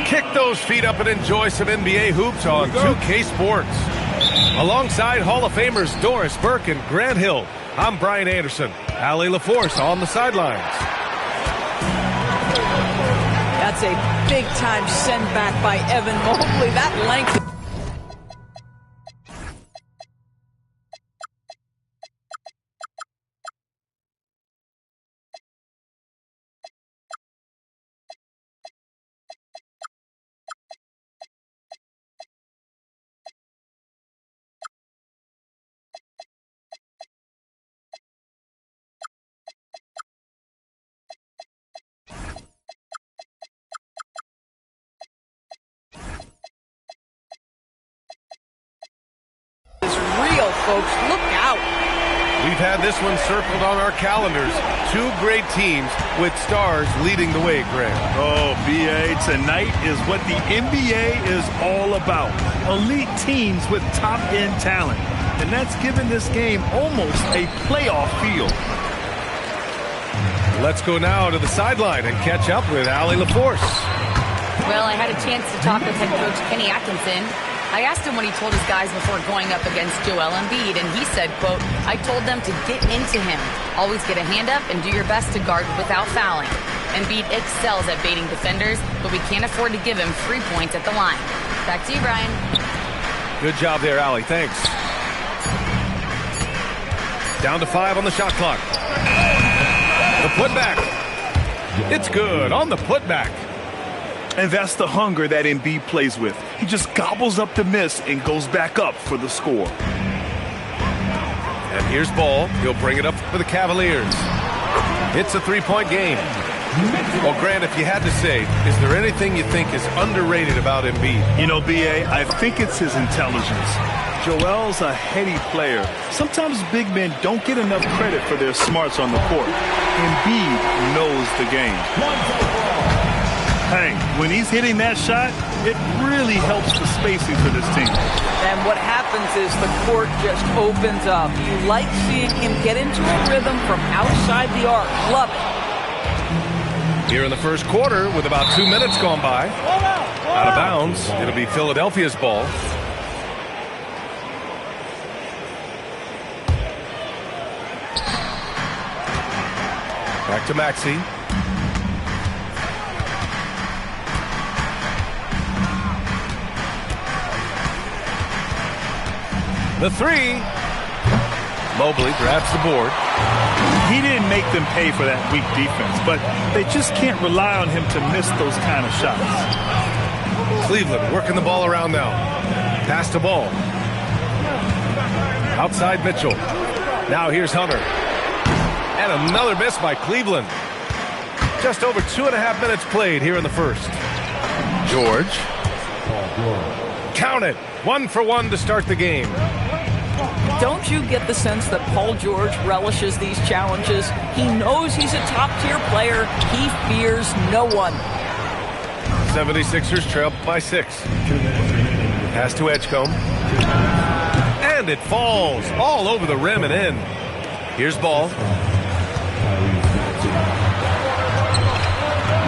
Kick those feet up and enjoy some NBA hoops on 2K Sports. Alongside Hall of Famers Doris Burke and Grant Hill, I'm Brian Anderson. Allie LaForce on the sidelines. That's a big-time send-back by Evan Mobley. That length. Folks, look out. We've had this one circled on our calendars. Two great teams with stars leading the way, Greg. Oh, BA, tonight is what the NBA is all about. Elite teams with top-end talent. And that's given this game almost a playoff feel. Let's go now to the sideline and catch up with Allie LaForce. Well, I had a chance to talk with head coach Kenny Atkinson. I asked him what he told his guys before going up against Joel Embiid, and he said, quote, I told them to get into him. Always get a hand up and do your best to guard without fouling. Embiid excels at baiting defenders, but we can't afford to give him 3 points at the line. Back to you, Brian. Good job there, Allie. Thanks. Down to 5 on the shot clock. The putback. It's good on the putback. And that's the hunger that Embiid plays with. He just gobbles up the miss and goes back up for the score. And here's Ball. He'll bring it up for the Cavaliers. It's a three-point game. Well, Grant, if you had to say, is there anything you think is underrated about Embiid? You know, B.A., I think it's his intelligence. Joel's a heady player. Sometimes big men don't get enough credit for their smarts on the court. Embiid knows the game. Hey, when he's hitting that shot, it really helps the spacing for this team. And what happens is the court just opens up. You like seeing him get into a rhythm from outside the arc. Love it. Here in the first quarter, with about 2 minutes gone by, out of bounds, it'll be Philadelphia's ball. Back to Maxey. The three. Mobley grabs the board. He didn't make them pay for that weak defense, but they just can't rely on him to miss those kind of shots. Cleveland working the ball around now. Pass to Ball. Outside Mitchell. Now here's Hunter. And another miss by Cleveland. Just over 2.5 minutes played here in the first. George. Count it. 1 for 1 to start the game. Don't you get the sense that Paul George relishes these challenges? He knows he's a top-tier player. He fears no one. 76ers trail by 6. Pass to Edgecombe. And it falls all over the rim and in. Here's Ball.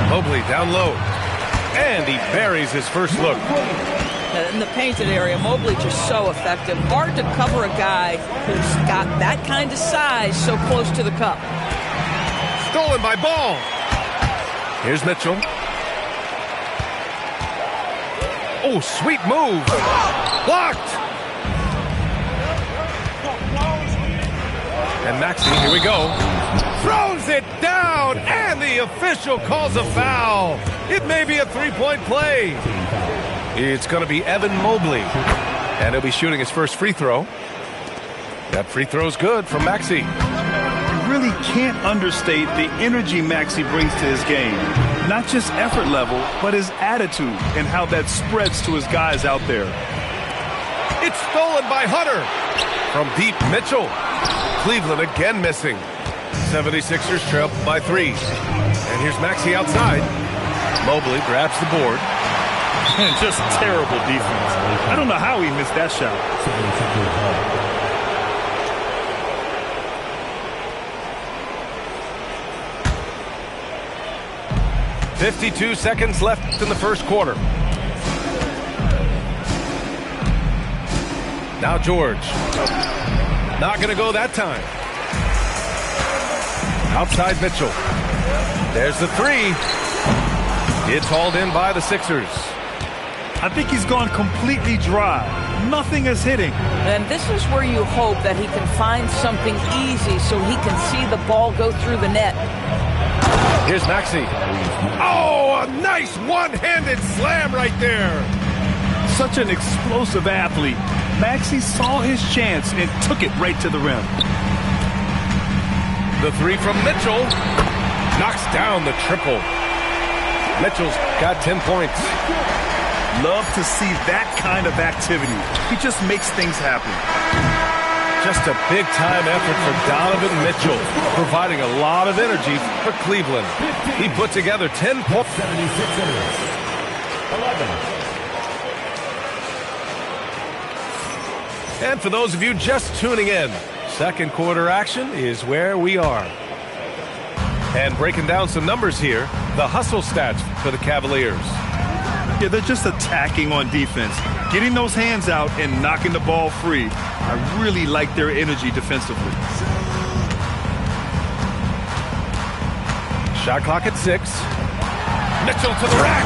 Mobley down low. And he buries his first look. In the painted area, Mobley just so effective. Hard to cover a guy who's got that kind of size so close to the cup. Stolen by Ball. Here's Mitchell. Oh, sweet move. Blocked. And Maxey, here we go. Throws it down, and the official calls a foul. It may be a three-point play. It's going to be Evan Mobley, and he'll be shooting his first free throw. That free throw's good from Maxey. You really can't understate the energy Maxey brings to his game. Not just effort level, but his attitude and how that spreads to his guys out there. It's stolen by Hunter. From deep, Mitchell. Cleveland again missing. 76ers trail by 3. And here's Maxey outside. Mobley grabs the board. And just terrible defense. I don't know how he missed that shot. 52 seconds left in the first quarter. Now George. Not going to go that time. Outside Mitchell. There's the three. It's hauled in by the Sixers. I think he's gone completely dry. Nothing is hitting. And this is where you hope that he can find something easy so he can see the ball go through the net. Here's Maxey. Oh, a nice one-handed slam right there. Such an explosive athlete. Maxey saw his chance and took it right to the rim. The three from Mitchell. Knocks down the triple. Mitchell's got 10 points. Love to see that kind of activity. He just makes things happen. Just a big-time effort for Donovan Mitchell, providing a lot of energy for Cleveland. He put together 10 points. 11. And for those of you just tuning in, second quarter action is where we are. And breaking down some numbers here, the hustle stats for the Cavaliers. Yeah, they're just attacking on defense, getting those hands out and knocking the ball free. I really like their energy defensively. Shot clock at 6. Mitchell to the rack.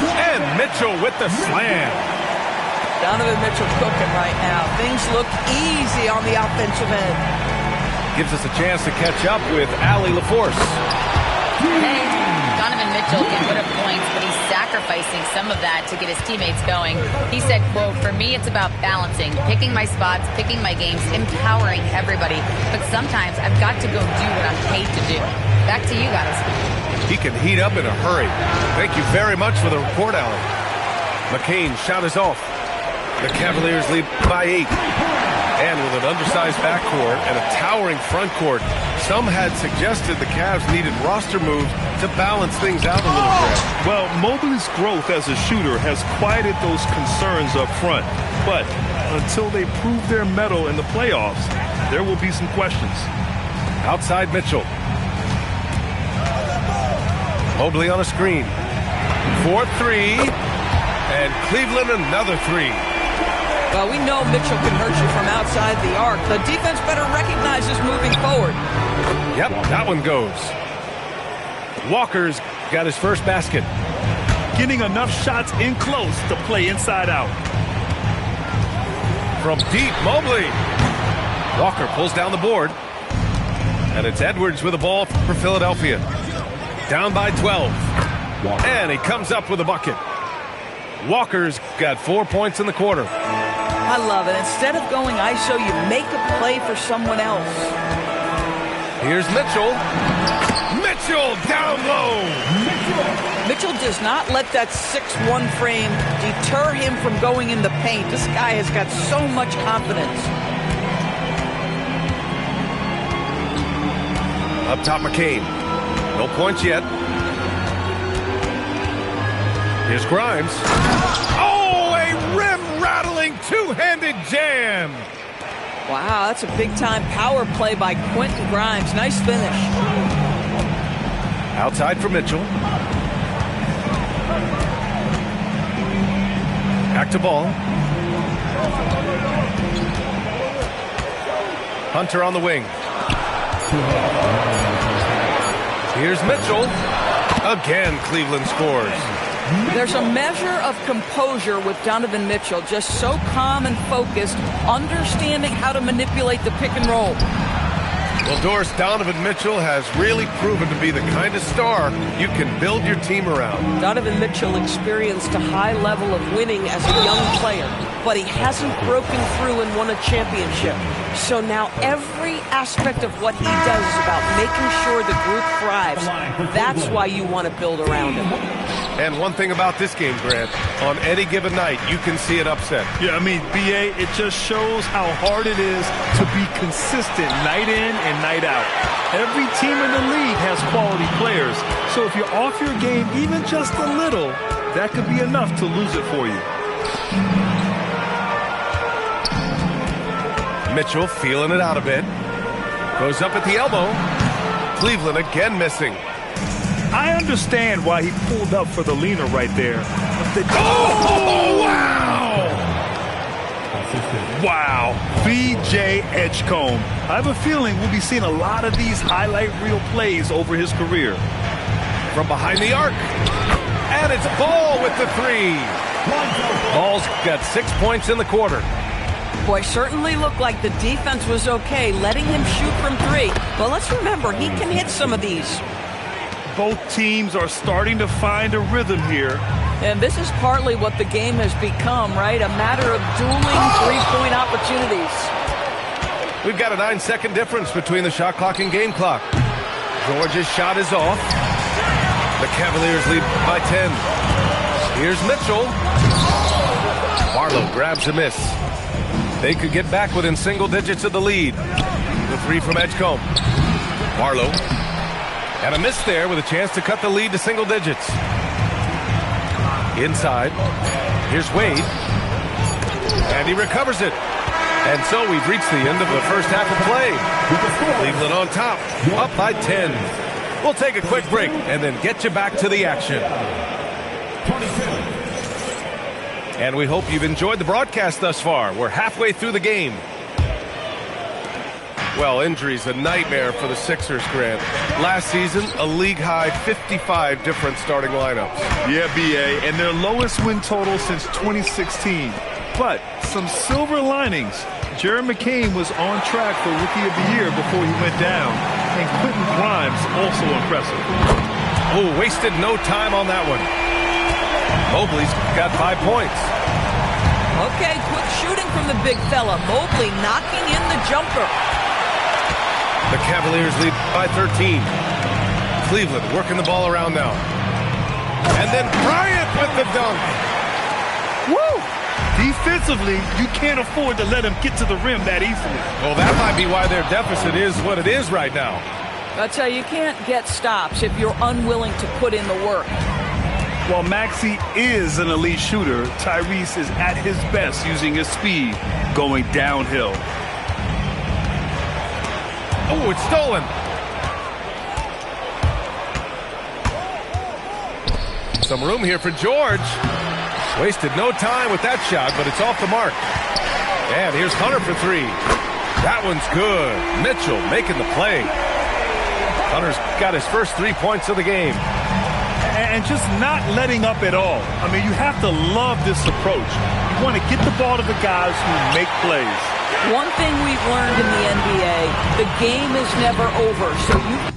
And Mitchell with the slam. Donovan Mitchell cooking right now. Things look easy on the offensive end. Gives us a chance to catch up with Allie LaForce. Hey, Donovan Mitchell can put up points, but he's sacrificing some of that to get his teammates going. He said, quote, "For me, it's about balancing, picking my spots, picking my games, empowering everybody. But sometimes I've got to go do what I'm paid to do." Back to you guys. He can heat up in a hurry. Thank you very much for the report, Allie. McCain's shot is off. The Cavaliers lead by 8. And with an undersized backcourt and a towering front court, some had suggested the Cavs needed roster moves to balance things out a little bit. Well, Mobley's growth as a shooter has quieted those concerns up front. But until they prove their mettle in the playoffs, there will be some questions. Outside Mitchell. Mobley on a screen. 4-3. And Cleveland another 3. Well, we know Mitchell can hurt you from outside the arc. The defense better recognize this moving forward. Yep, that one goes. Walker's got his first basket. Getting enough shots in close to play inside out. From deep, Mobley. Walker pulls down the board. And it's Edwards with the ball for Philadelphia. Down by 12. And he comes up with a bucket. Walker's got 4 points in the quarter. I love it. Instead of going ISO, you make a play for someone else. Here's Mitchell. Mitchell down low. Mitchell does not let that 6'1" frame deter him from going in the paint. This guy has got so much confidence. Up top, McCain. No points yet. Here's Grimes. Oh, a rim-rattling two-handed jam. Wow, that's a big-time power play by Quentin Grimes. Nice finish. Outside for Mitchell. Back to ball. Hunter on the wing. Here's Mitchell. Again, Cleveland scores. There's a measure of composure with Donovan Mitchell, just so calm and focused, understanding how to manipulate the pick and roll. Well, Doris, Donovan Mitchell has really proven to be the kind of star you can build your team around. Donovan Mitchell experienced a high level of winning as a young player, but he hasn't broken through and won a championship. So now every aspect of what he does is about making sure the group thrives. That's why you want to build around him. And one thing about this game, Grant, on any given night, you can see an upset. Yeah, I mean, B.A., it just shows how hard it is to be consistent night in and night out. Every team in the league has quality players, so if you're off your game even just a little, that could be enough to lose it for you. Mitchell feeling it out a bit. Goes up at the elbow. Cleveland again missing. I understand why he pulled up for the leaner right there. Oh, wow! Wow, B.J. Edgecombe. I have a feeling we'll be seeing a lot of these highlight reel plays over his career. From behind the arc. And it's Ball with the three. Ball's got 6 points in the quarter. Boy, certainly looked like the defense was okay, letting him shoot from three. But let's remember, he can hit some of these. Both teams are starting to find a rhythm here. And this is partly what the game has become, right? A matter of dueling three-point opportunities. We've got a 9-second difference between the shot clock and game clock. George's shot is off. The Cavaliers lead by 10. Here's Mitchell. Barlow grabs a miss. They could get back within single digits of the lead. The three from Edgecombe. Barlow. And a miss there with a chance to cut the lead to single digits. Inside. Here's Wade. And he recovers it. And so we've reached the end of the first half of play. Cleveland on top, up by 10. We'll take a quick break and then get you back to the action. And we hope you've enjoyed the broadcast thus far. We're halfway through the game. Well, injuries, a nightmare for the Sixers, Grant. Last season, a league-high 55 different starting lineups. Yeah, B.A., and their lowest win total since 2016. But some silver linings. Jared McCain was on track for Rookie of the Year before he went down. And Quentin Grimes also impressive. Oh, wasted no time on that one. Mobley's got 5 points. Okay, quick shooting from the big fella. Mobley knocking in the jumper. The Cavaliers lead by 13. Cleveland working the ball around now. And then Bryant with the dunk. Woo! Defensively, you can't afford to let him get to the rim that easily. Well, that might be why their deficit is what it is right now. I tell you, you can't get stops if you're unwilling to put in the work. While Maxey is an elite shooter, Tyrese is at his best using his speed going downhill. Oh, it's stolen. Some room here for George. Wasted no time with that shot, but it's off the mark. And here's Hunter for three. That one's good. Mitchell making the play. Hunter's got his first 3 points of the game. And just not letting up at all. I mean, you have to love this approach. You want to get the ball to the guys who make plays. One thing we've learned in the NBA, the game is never over, so you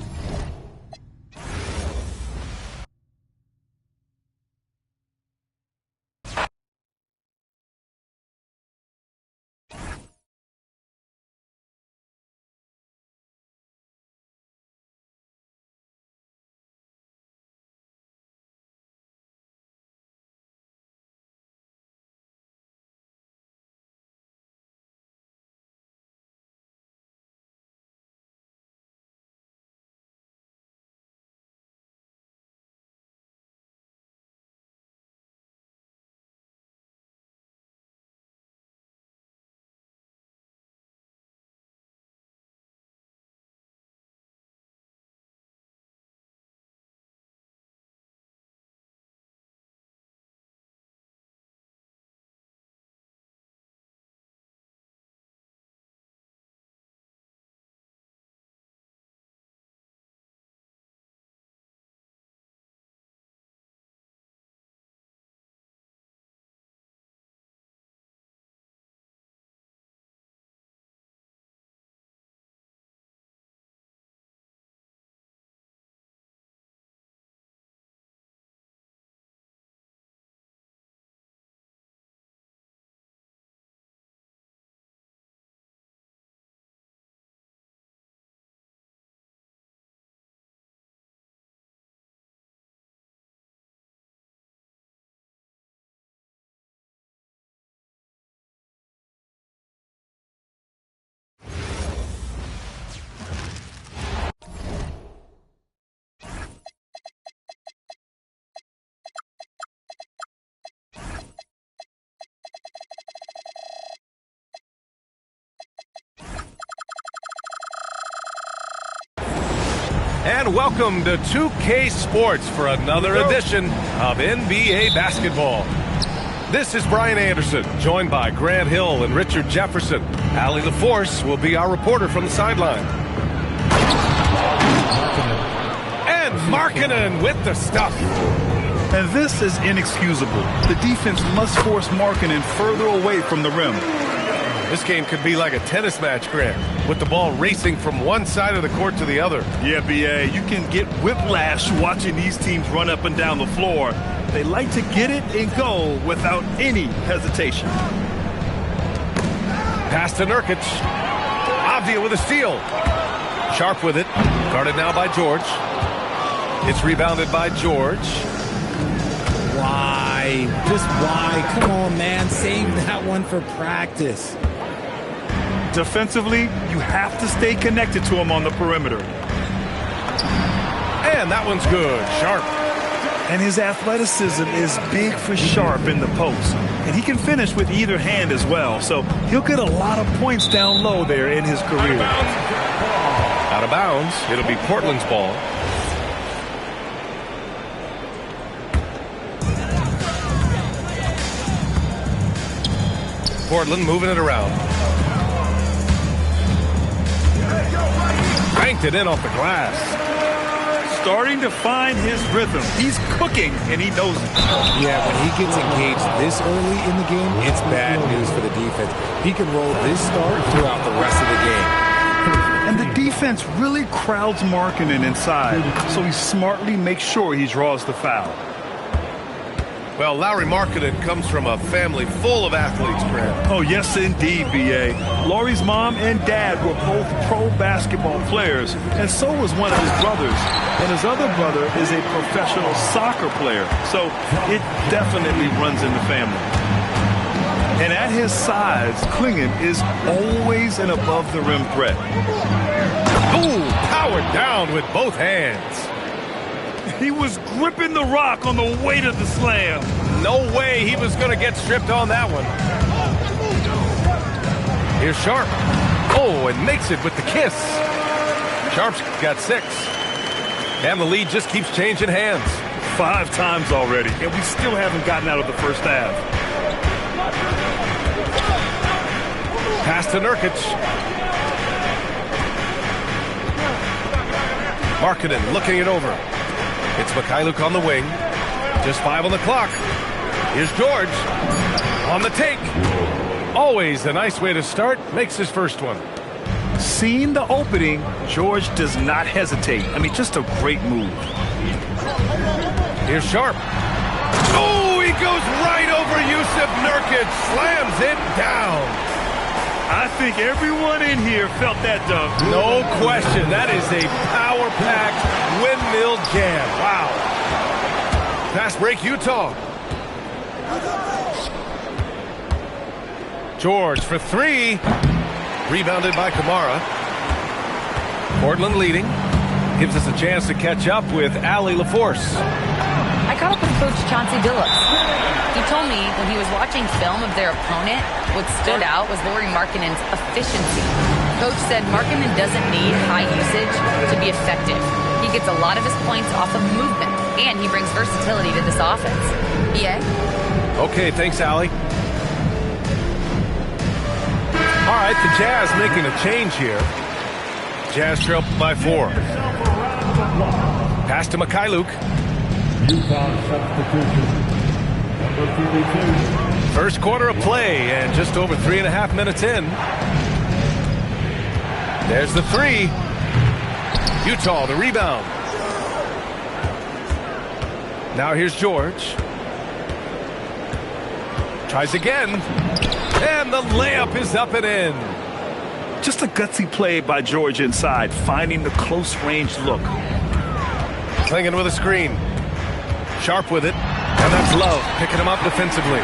And welcome to 2K Sports for another edition of NBA basketball. This is Brian Anderson, joined by Grant Hill and Richard Jefferson. Allie LaForce will be our reporter from the sideline. And Markkanen with the stuff. And this is inexcusable. The defense must force Markkanen further away from the rim. This game could be like a tennis match, Grant, with the ball racing from one side of the court to the other. Yeah, B.A., you can get whiplash watching these teams run up and down the floor. They like to get it and go without any hesitation. Pass to Nurkic. Avdija with a steal. Sharp with it. Guarded now by George. It's rebounded by George. Why? Just why? Come on, man. Save that one for practice. Defensively, you have to stay connected to him on the perimeter. And that one's good. Sharp. And his athleticism is big for Sharp in the post. And he can finish with either hand as well. So he'll get a lot of points down low there in his career. Out of bounds. It'll be Portland's ball. Portland moving it around. Banked it in off the glass. Starting to find his rhythm. He's cooking, and he knows it. Yeah, when he gets engaged this early in the game, it's bad news for the defense. He can roll this start throughout the rest of the game. And the defense really crowds Markkanen inside, so he smartly makes sure he draws the foul. Well, Lauri Markkanen comes from a family full of athletes, Grant. Oh, yes, indeed, B.A. Lauri's mom and dad were both pro basketball players, and so was one of his brothers. And his other brother is a professional soccer player, so it definitely runs in the family. And at his size, Clingan is always an above-the-rim threat. Ooh, powered down with both hands. He was gripping the rock on the weight of the slam. No way he was going to get stripped on that one. Here's Sharp. Oh, and makes it with the kiss. Sharp's got 6. And the lead just keeps changing hands. 5 times already, and we still haven't gotten out of the first half. Pass to Nurkic. Markkanen looking it over. It's Mykhailiuk on the wing. Just 5 on the clock. Here's George on the take. Always a nice way to start. Makes his first one. Seeing the opening, George does not hesitate. I mean, just a great move. Here's Sharp. Oh, he goes right over Jusuf Nurkic. Slams it down. I think everyone in here felt that dunk. No question. That is a power-packed windmill jam. Wow. Fast break, Utah. George for 3. Rebounded by Kamara. Portland leading. Gives us a chance to catch up with Allie LaForce. I caught up with Coach Chauncey Billups. He told me when he was watching film of their opponent, what stood out was Lauri Markkanen's efficiency. Coach said Markkanen doesn't need high usage to be effective. He gets a lot of his points off of movement, and he brings versatility to this offense. Yeah? Okay, thanks, Allie. All right, the Jazz making a change here. Jazz trail by 4. Pass to Mykhailiuk. First quarter of play, and just over 3.5 minutes in. There's the 3. Utah, the rebound. Now here's George. Tries again. And the layup is up and in. Just a gutsy play by George inside, finding the close-range look. Clingan with a screen. Sharp with it. And that's Love picking him up defensively.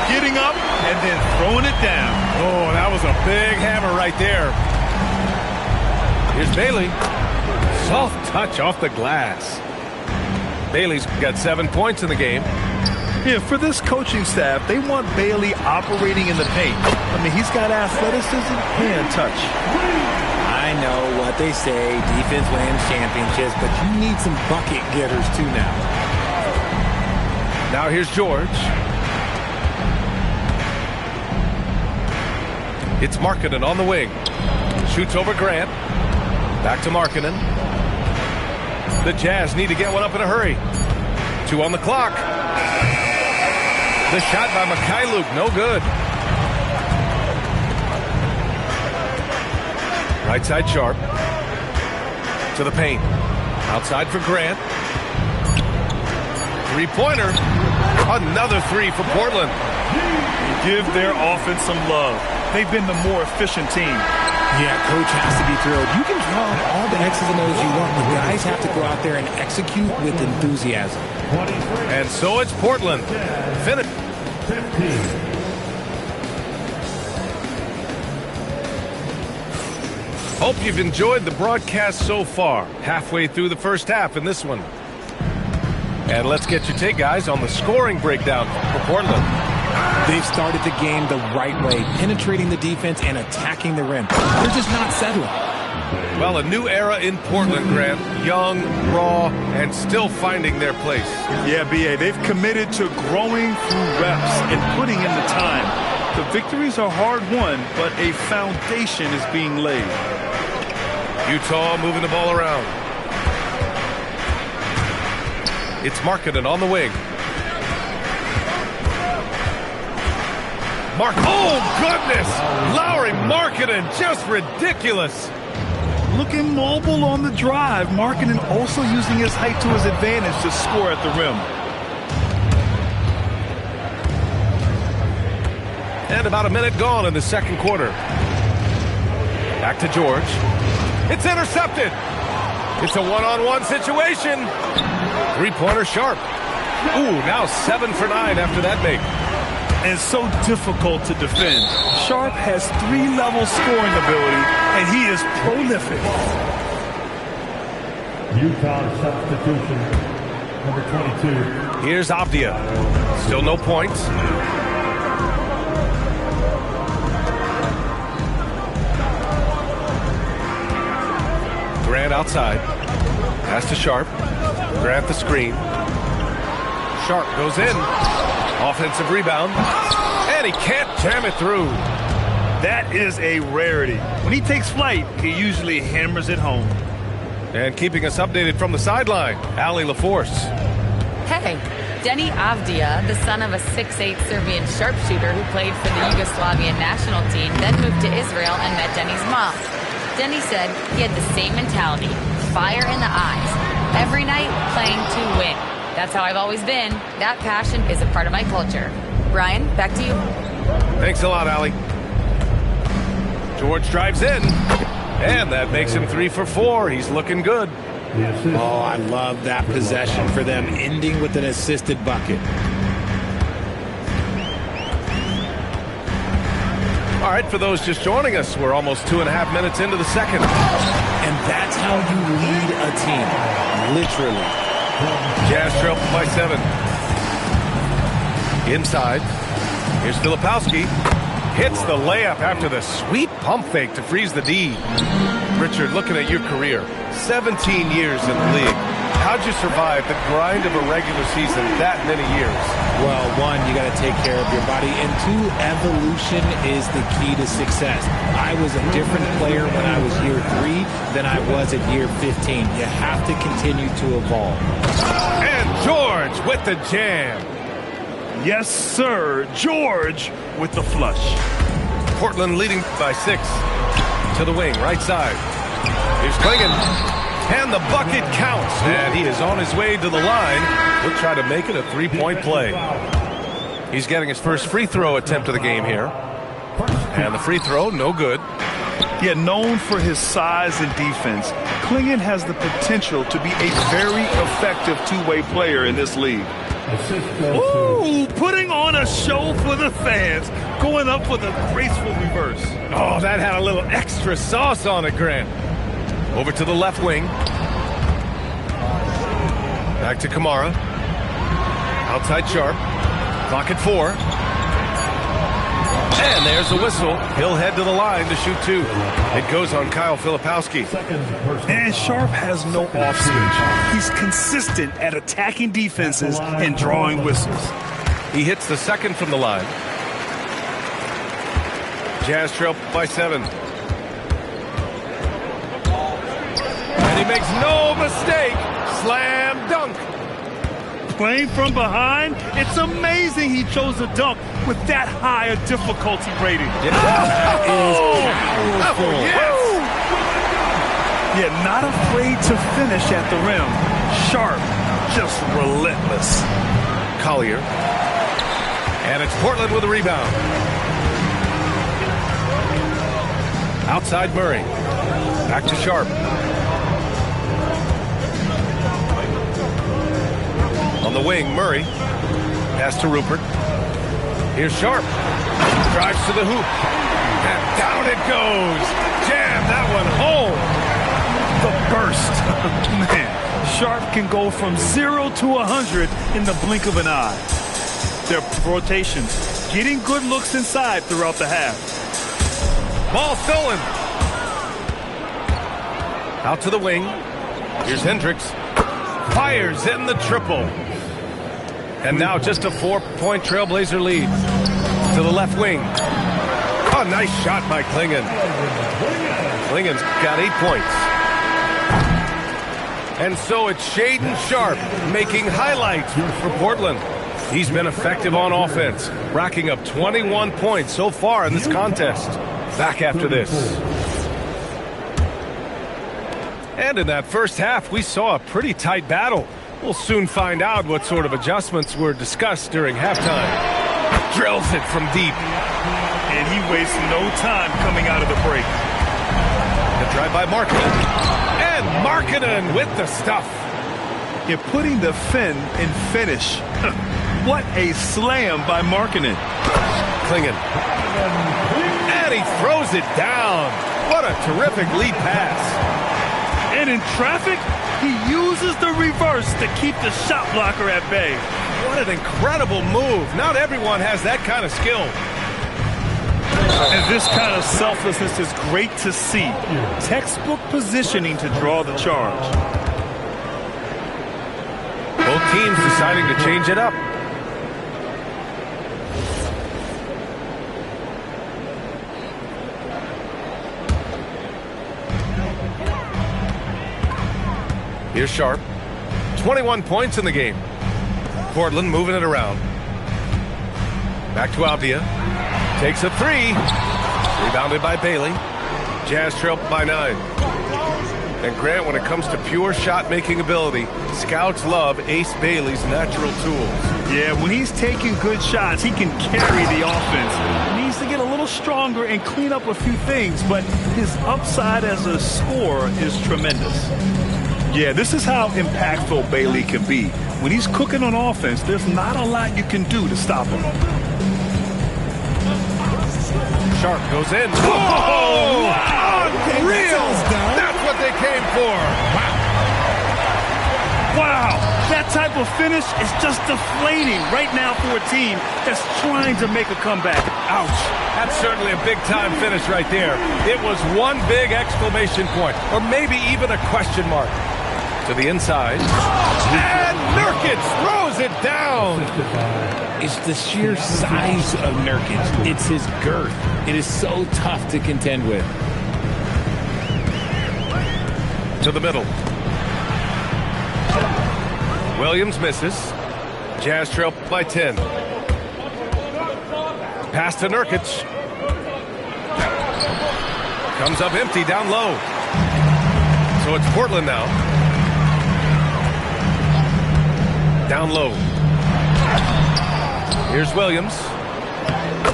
Getting up and then throwing it down. Oh, that was a big hammer right there. Here's Bailey. Soft touch off the glass. Bailey's got 7 points in the game. Yeah, for this coaching staff, they want Bailey operating in the paint. I mean, he's got athleticism and touch. I I know what they say, defense wins championships, but you need some bucket getters too now. Now here's George. It's Markkanen on the wing. Shoots over Grant. Back to Markkanen. The Jazz need to get one up in a hurry. 2 on the clock. The shot by Mikhailuk, no good. Right side Sharp. To the paint. Outside for Grant. Three-pointer. Another 3 for Portland. Give their offense some love. They've been the more efficient team. Yeah, coach has to be thrilled. You can draw up all the X's and O's you want. The guys have to go out there and execute with enthusiasm. And so it's Portland. Finish. Hope you've enjoyed the broadcast so far. Halfway through the first half in this one. And let's get your take, guys, on the scoring breakdown for Portland. They've started the game the right way, penetrating the defense and attacking the rim. They're just not settling. Well, a new era in Portland, Grant. Young, raw, and still finding their place. Yeah, B.A., they've committed to growing through reps and putting in the time. The victories are hard-won, but a foundation is being laid. Utah moving the ball around. It's Markkanen on the wing. Oh, goodness! Lauri Markkanen, just ridiculous. Looking mobile on the drive. Markkanen also using his height to his advantage to score at the rim. And about a minute gone in the second quarter. Back to George. It's intercepted. It's a one-on-one situation. Three-pointer Sharp. Ooh, now 7 for 9 after that make. And so difficult to defend. Sharp has 3-level scoring ability, and he is prolific. Utah substitution, number 22. Here's Avdia. Still no points. Grant outside. Pass to Sharp. Grant the screen. Sharp goes in. Offensive rebound. And he can't jam it through. That is a rarity. When he takes flight, he usually hammers it home. And keeping us updated from the sideline, Allie LaForce. Hey, Denny Avdia, the son of a 6'8" Serbian sharpshooter who played for the Yugoslavian national team, then moved to Israel and met Denny's mom. Denny said he had the same mentality, fire in the eyes. Every night, playing to win. That's how I've always been. That passion is a part of my culture. Brian, back to you. Thanks a lot, Allie. George drives in. And that makes him 3 for 4. He's looking good. Oh, I love that possession for them, ending with an assisted bucket. All right, for those just joining us, we're almost 2.5 minutes into the second. And that's how you lead a team, literally. Jazz trail by 7. Inside. Here's Filipowski. Hits the layup after the sweet pump fake to freeze the D. Richard, looking at your career, 17 years in the league. How'd you survive the grind of a regular season that many years? Well, 1, you got to take care of your body, and 2, evolution is the key to success. I was a different player when I was year 3 than I was at year 15. You have to continue to evolve. And George with the jam. Yes, sir. George with the flush. Portland leading by 6. To the wing, right side. Here's Klingon. And the bucket counts. And he is on his way to the line. We'll try to make it a 3-point play. He's getting his first free throw attempt of the game here. And the free throw, no good. Yet known for his size and defense, Klingon has the potential to be a very effective two-way player in this league. Ooh, putting on a show for the fans, going up with a graceful reverse. Oh, that had a little extra sauce on it, Grant. Over to the left wing. Back to Kamara. Outside Sharp. Clock at 4. And there's the whistle. He'll head to the line to shoot 2. It goes on Kyle Filipowski. And Sharp has no off switch. He's consistent at attacking defenses and drawing whistles. He hits the second from the line. Jazz trail by 7. And he makes no mistake. Slam dunk. Playing from behind, it's amazing he chose a dunk with that high a difficulty rating. Yeah, not afraid to finish at the rim. Sharp, just relentless. Collier. And it's Portland with a rebound. Outside Murray. Back to Sharp. On the wing, Murray. Pass to Rupert. Here's Sharp. Drives to the hoop. And down it goes. Jam that one home. The burst. Man, Sharp can go from 0 to 100 in the blink of an eye. Their rotations, getting good looks inside throughout the half. Ball stolen. Out to the wing. Here's Hendricks. Fires in the triple. And now just a 4-point Trailblazer lead. To the left wing. Oh, nice shot by Klingon. Klingon's got 8 points. And so it's Shaedon Sharp making highlights for Portland. He's been effective on offense, racking up 21 points so far in this contest. Back after this. And in that first half, we saw a pretty tight battle. We'll soon find out what sort of adjustments were discussed during halftime. Drills it from deep. And he wastes no time coming out of the break. The drive by Markkanen. And Markkanen with the stuff. In putting the fin in finish. What a slam by Markkanen. Klingon. And he throws it down. What a terrific lead pass. And in traffic, he uses the reverse to keep the shot blocker at bay. What an incredible move. Not everyone has that kind of skill. And this kind of selflessness is great to see. Textbook positioning to draw the charge. Both teams deciding to change it up. Here's Sharp. 21 points in the game. Portland moving it around. Back to Avdia. Takes a 3. Rebounded by Bailey. Jazz trail by 9. And Grant, when it comes to pure shot-making ability, scouts love Ace Bailey's natural tools. Yeah, when he's taking good shots, he can carry the offense. He needs to get a little stronger and clean up a few things, but his upside as a scorer is tremendous. Yeah, this is how impactful Bailey can be. When he's cooking on offense, there's not a lot you can do to stop him. Sharp goes in. Whoa! Unreal! That's what they came for. Wow! That type of finish is just deflating right now for a team that's trying to make a comeback. Ouch. That's certainly a big-time finish right there. It was one big exclamation point, or maybe even a question mark. To the inside. And Nurkic throws it down. It's the sheer size of Nurkic. It's his girth. It is so tough to contend with. To the middle. Williams misses. Jazz trail by 10. Pass to Nurkic. Comes up empty down low. So it's Portland now. Down low. Here's Williams.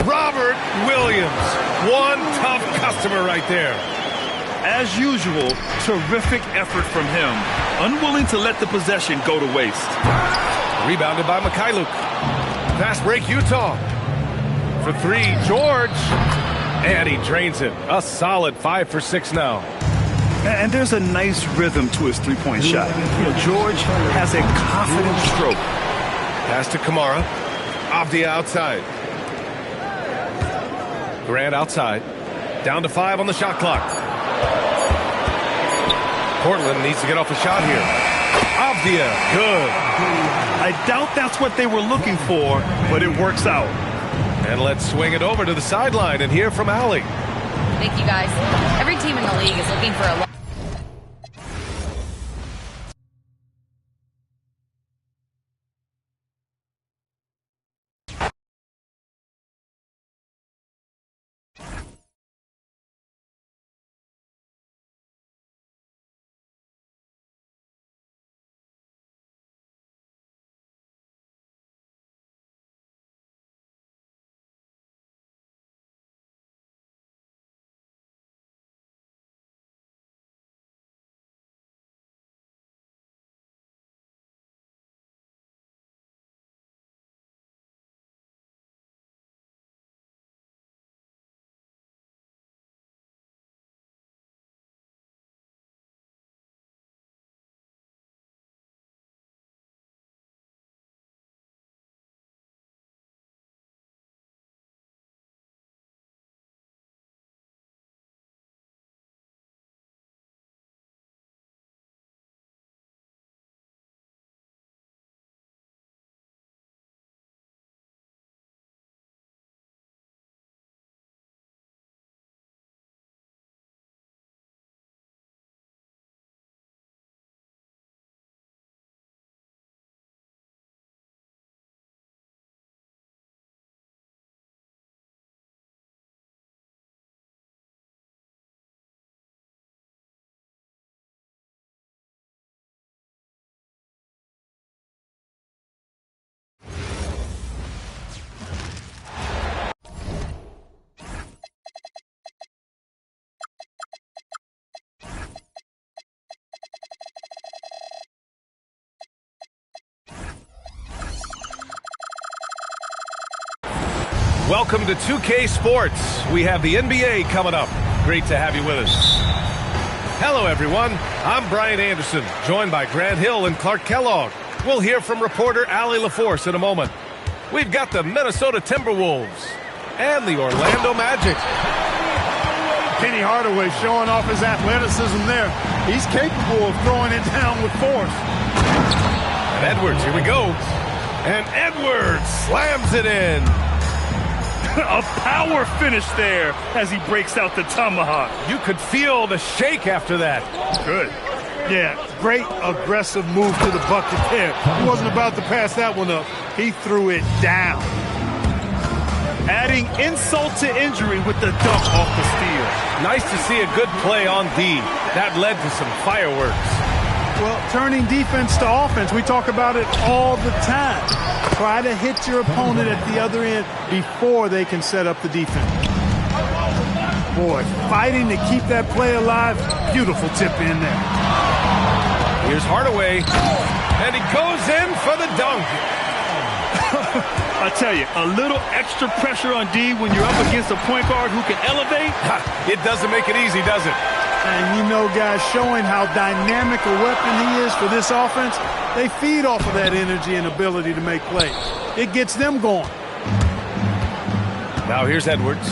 Robert Williams. One tough customer right there. As usual, terrific effort from him. Unwilling to let the possession go to waste. Rebounded by Mikhailuk. Fast break Utah. For 3, George. And he drains it. A solid 5 for 6 now. And there's a nice rhythm to his three-point shot. You know, George has a confident stroke. Pass to Kamara. Avdia outside. Grant outside. Down to 5 on the shot clock. Portland needs to get off a shot here. Avdia, good. I doubt that's what they were looking for, but it works out. And let's swing it over to the sideline and hear from Allie. Thank you, guys. Every team in the league is looking for a Welcome to 2K Sports. We have the NBA coming up. Great to have you with us. Hello, everyone. I'm Brian Anderson, joined by Grant Hill and Clark Kellogg. We'll hear from reporter Allie LaForce in a moment. We've got the Minnesota Timberwolves and the Orlando Magic. Penny Hardaway showing off his athleticism there. He's capable of throwing it down with force. And Edwards, here we go. And Edwards slams it in. A power finish there as he breaks out the tomahawk. You could feel the shake after that. Good. Yeah, great aggressive move to the bucket there. He wasn't about to pass that one up. He threw it down. Adding insult to injury with the dunk off the steal. Nice to see a good play on D. That led to some fireworks. Well, turning defense to offense, we talk about it all the time. Try to hit your opponent at the other end before they can set up the defense. Boy, fighting to keep that play alive. Beautiful tip in there. Here's Hardaway, and he goes in for the dunk. I tell you, a little extra pressure on D when you're up against a point guard who can elevate. It doesn't make it easy, does it? And you know, guys, showing how dynamic a weapon he is for this offense, they feed off of that energy and ability to make plays. It gets them going. Now here's Edwards.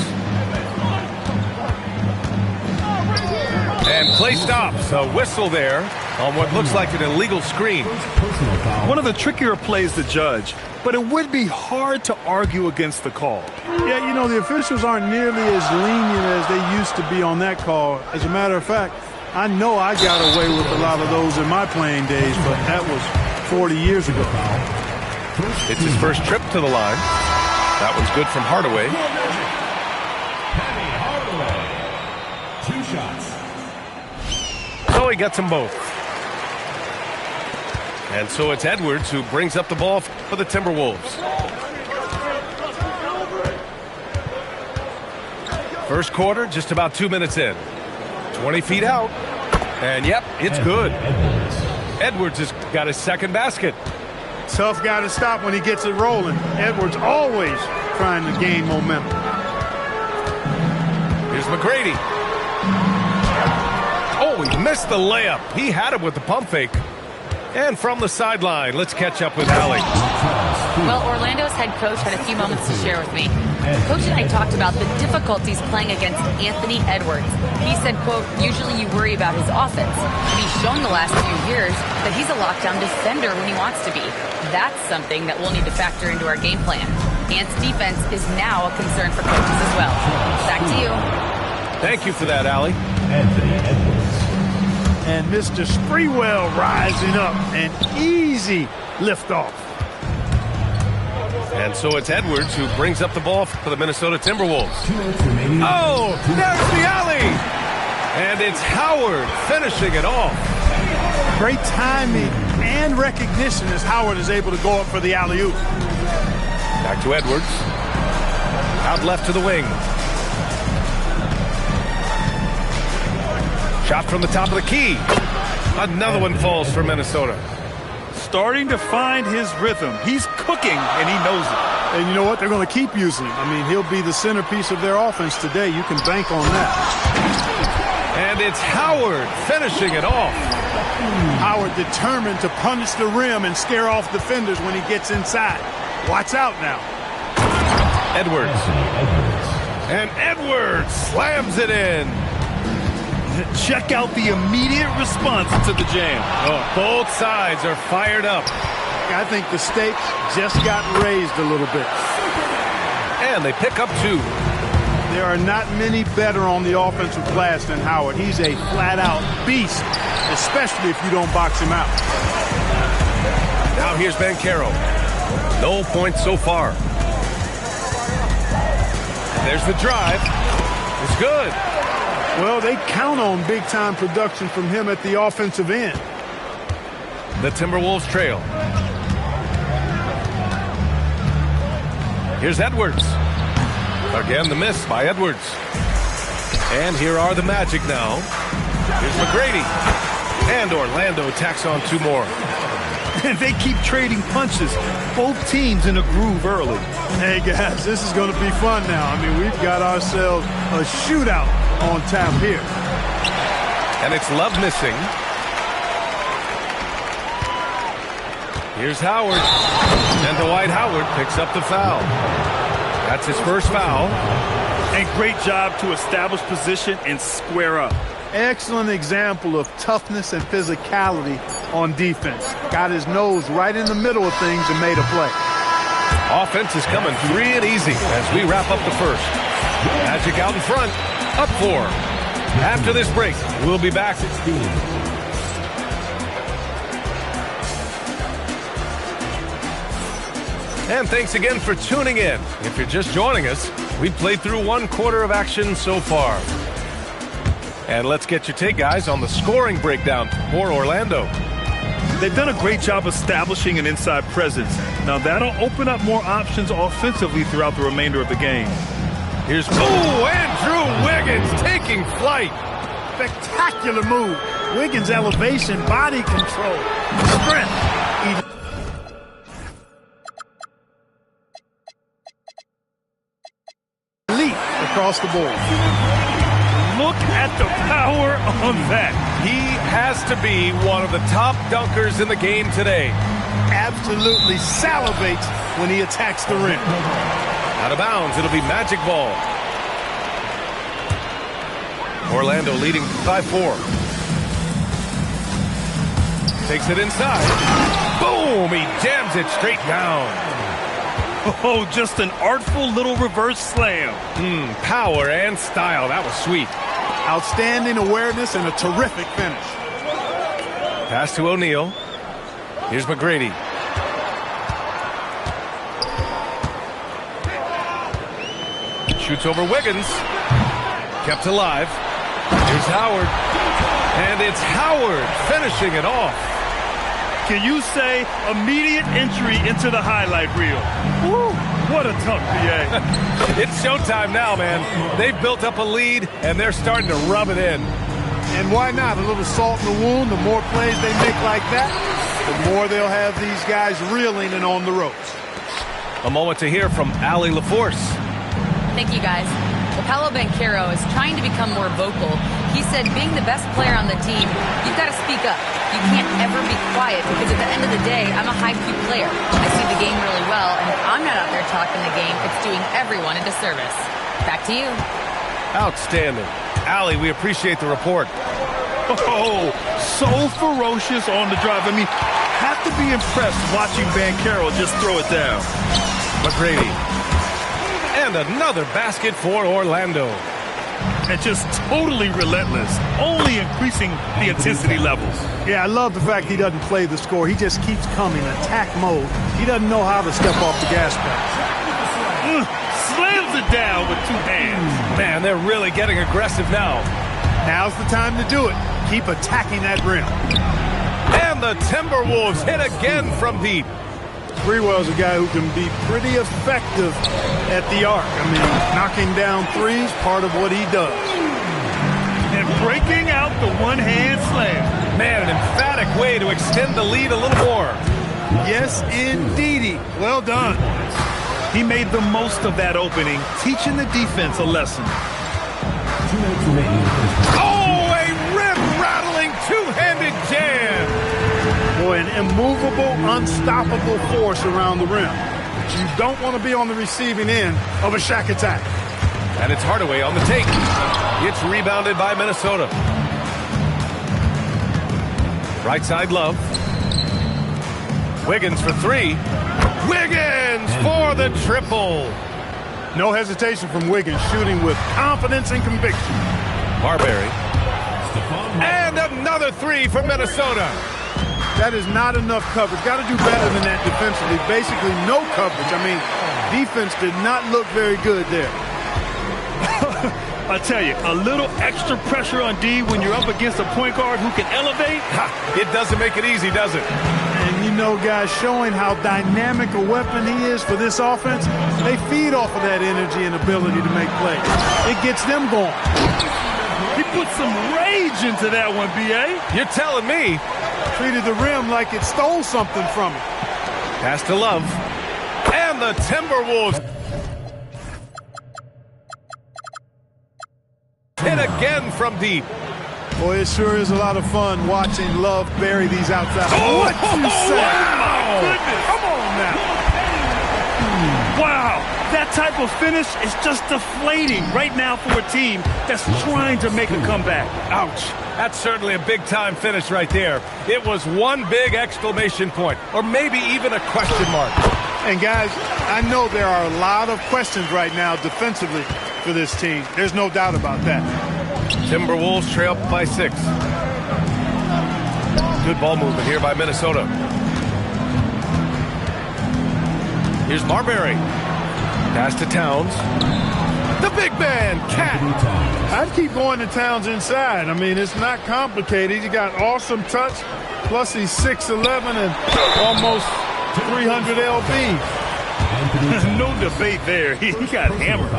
And play stops. A whistle there on what looks like an illegal screen. One of the trickier plays to judge, but it would be hard to argue against the call. Yeah, you know, the officials aren't nearly as lenient as they used to be on that call. As a matter of fact, I know I got away with a lot of those in my playing days, but that was 40 years ago. It's his first trip to the line. That one's good from Hardaway. So he gets them both. And so it's Edwards who brings up the ball for the Timberwolves. First quarter, just about 2 minutes in. 20 feet out. And yep, it's good. Edwards has got his second basket. Tough guy to stop when he gets it rolling. Edwards always trying to gain momentum. Here's McGrady. Oh, he missed the layup. He had it with the pump fake. And from the sideline, let's catch up with Allie. Well, Orlando's head coach had a few moments to share with me. Coach and I talked about the difficulties playing against Anthony Edwards. He said, quote, usually you worry about his offense, but he's shown the last few years that he's a lockdown defender when he wants to be. That's something that we'll need to factor into our game plan. Ant's defense is now a concern for coaches as well. Back to you. Thank you for that, Allie. Anthony Edwards. And Mr. Sprewell rising up. An easy liftoff. And so it's Edwards who brings up the ball for the Minnesota Timberwolves. Oh, there's the alley! And it's Howard finishing it off. Great timing and recognition as Howard is able to go up for the alley-oop. Back to Edwards. Out left to the wing. Shot from the top of the key. Another one falls for Minnesota. Starting to find his rhythm. He's cooking, and he knows it. And you know what? They're going to keep using him. I mean, he'll be the centerpiece of their offense today. You can bank on that. And it's Howard finishing it off. Howard determined to punish the rim and scare off defenders when he gets inside. Watch out now. Edwards. And Edwards slams it in. Check out the immediate response to the jam. Oh, both sides are fired up. I think the stakes just got raised a little bit. And they pick up 2. There are not many better on the offensive glass than Howard. He's a flat-out beast, especially if you don't box him out. Now here's Banchero. No points so far. And there's the drive. It's good. Well, they count on big-time production from him at the offensive end. The Timberwolves trail. Here's Edwards. Again, the miss by Edwards. And here are the Magic now. Here's McGrady. And Orlando tacks on 2 more. And they keep trading punches. Both teams in a groove early. Hey, guys, this is going to be fun now. I mean, we've got ourselves a shootout on tap here. And it's Love missing. Here's Howard. And Dwight Howard picks up the foul. That's his first foul. And great job to establish position and square up. Excellent example of toughness and physicality on defense. Got his nose right in the middle of things and made a play. Offense is coming free and easy as we wrap up the first. Magic out in front, up 4. After this break, we'll be back. And thanks again for tuning in. If you're just joining us, we've played through 1 quarter of action so far. And let's get your take, guys, on the scoring breakdown for Orlando. They've done a great job establishing an inside presence. Now that'll open up more options offensively throughout the remainder of the game. Here's Andrew Wiggins taking flight. Spectacular move. Wiggins' elevation, body control, strength. Elite across the board. Look at the power on that. He has to be one of the top dunkers in the game today. Absolutely salivates when he attacks the rim. Out of bounds, it'll be Magic ball. Orlando leading 5-4. Takes it inside. Boom! He jams it straight down. Oh, just an artful little reverse slam. Power and style. That was sweet. Outstanding awareness and a terrific finish. Pass to O'Neal. Here's McGrady. Shoots over Wiggins. Kept alive. Here's Howard. And it's Howard finishing it off. Can you say immediate entry into the highlight reel? Woo, what a tough PA. It's showtime now, man. They've built up a lead, and they're starting to rub it in. And why not? A little salt in the wound. The more plays they make like that, the more they'll have these guys reeling and on the ropes. A moment to hear from Allie LaForce. Thank you, guys. Well, Paolo Banchero is trying to become more vocal. He said being the best player on the team, you've got to speak up. You can't ever be quiet because at the end of the day, I'm a high-Q player. I see the game really well, and if I'm not out there talking the game, it's doing everyone a disservice. Back to you. Outstanding. Allie, we appreciate the report. Oh, so ferocious on the drive. I mean, have to be impressed watching Banchero just throw it down. McGrady. And another basket for Orlando. And just totally relentless, only increasing the intensity levels. Yeah, I love the fact he doesn't play the score. He just keeps coming, attack mode. He doesn't know how to step off the gas pedal. Slams it down with two hands. Man, they're really getting aggressive now. Now's the time to do it. Keep attacking that rim. And the Timberwolves hit again from deep. Sprewell's a guy who can be pretty effective at the arc. I mean, knocking down threes, part of what he does. And breaking out the one-hand slam. Man, an emphatic way to extend the lead a little more. Yes, indeedy. Well done. He made the most of that opening, teaching the defense a lesson. Oh, a rim-rattling two-handed jam. Boy, an immovable, unstoppable force around the rim. You don't want to be on the receiving end of a Shaq attack. And it's Hardaway on the take. It's rebounded by Minnesota. Right side, Love. Wiggins for three. Wiggins for the triple. No hesitation from Wiggins, shooting with confidence and conviction. Marbury. And another three for Minnesota. That is not enough coverage. Got to do better than that defensively. Basically, no coverage. I mean, defense did not look very good there. I tell you, a little extra pressure on D when you're up against a point guard who can elevate. It doesn't make it easy, does it? And you know, guys, showing how dynamic a weapon he is for this offense, they feed off of that energy and ability to make plays. It gets them going. He put some rage into that one, B.A. You're telling me. Treated the rim like it stole something from him. Pass to Love. And the Timberwolves hit again from deep. Boy, it sure is a lot of fun watching Love bury these outside. Oh, what you say? Wow. Goodness. Come on now. Wow, that type of finish is just deflating right now for a team that's trying to make a comeback. Ouch. That's certainly a big-time finish right there. It was one big exclamation point, or maybe even a question mark. And, guys, I know there are a lot of questions right now defensively for this team. There's no doubt about that. Timberwolves trail by 6. Good ball movement here by Minnesota. Here's Marbury. Pass to Towns. The big man, Cat. I'd keep going to Towns inside. I mean, it's not complicated. He got awesome touch, plus he's 6'11" and almost 300 lb. No debate there. He got hammered.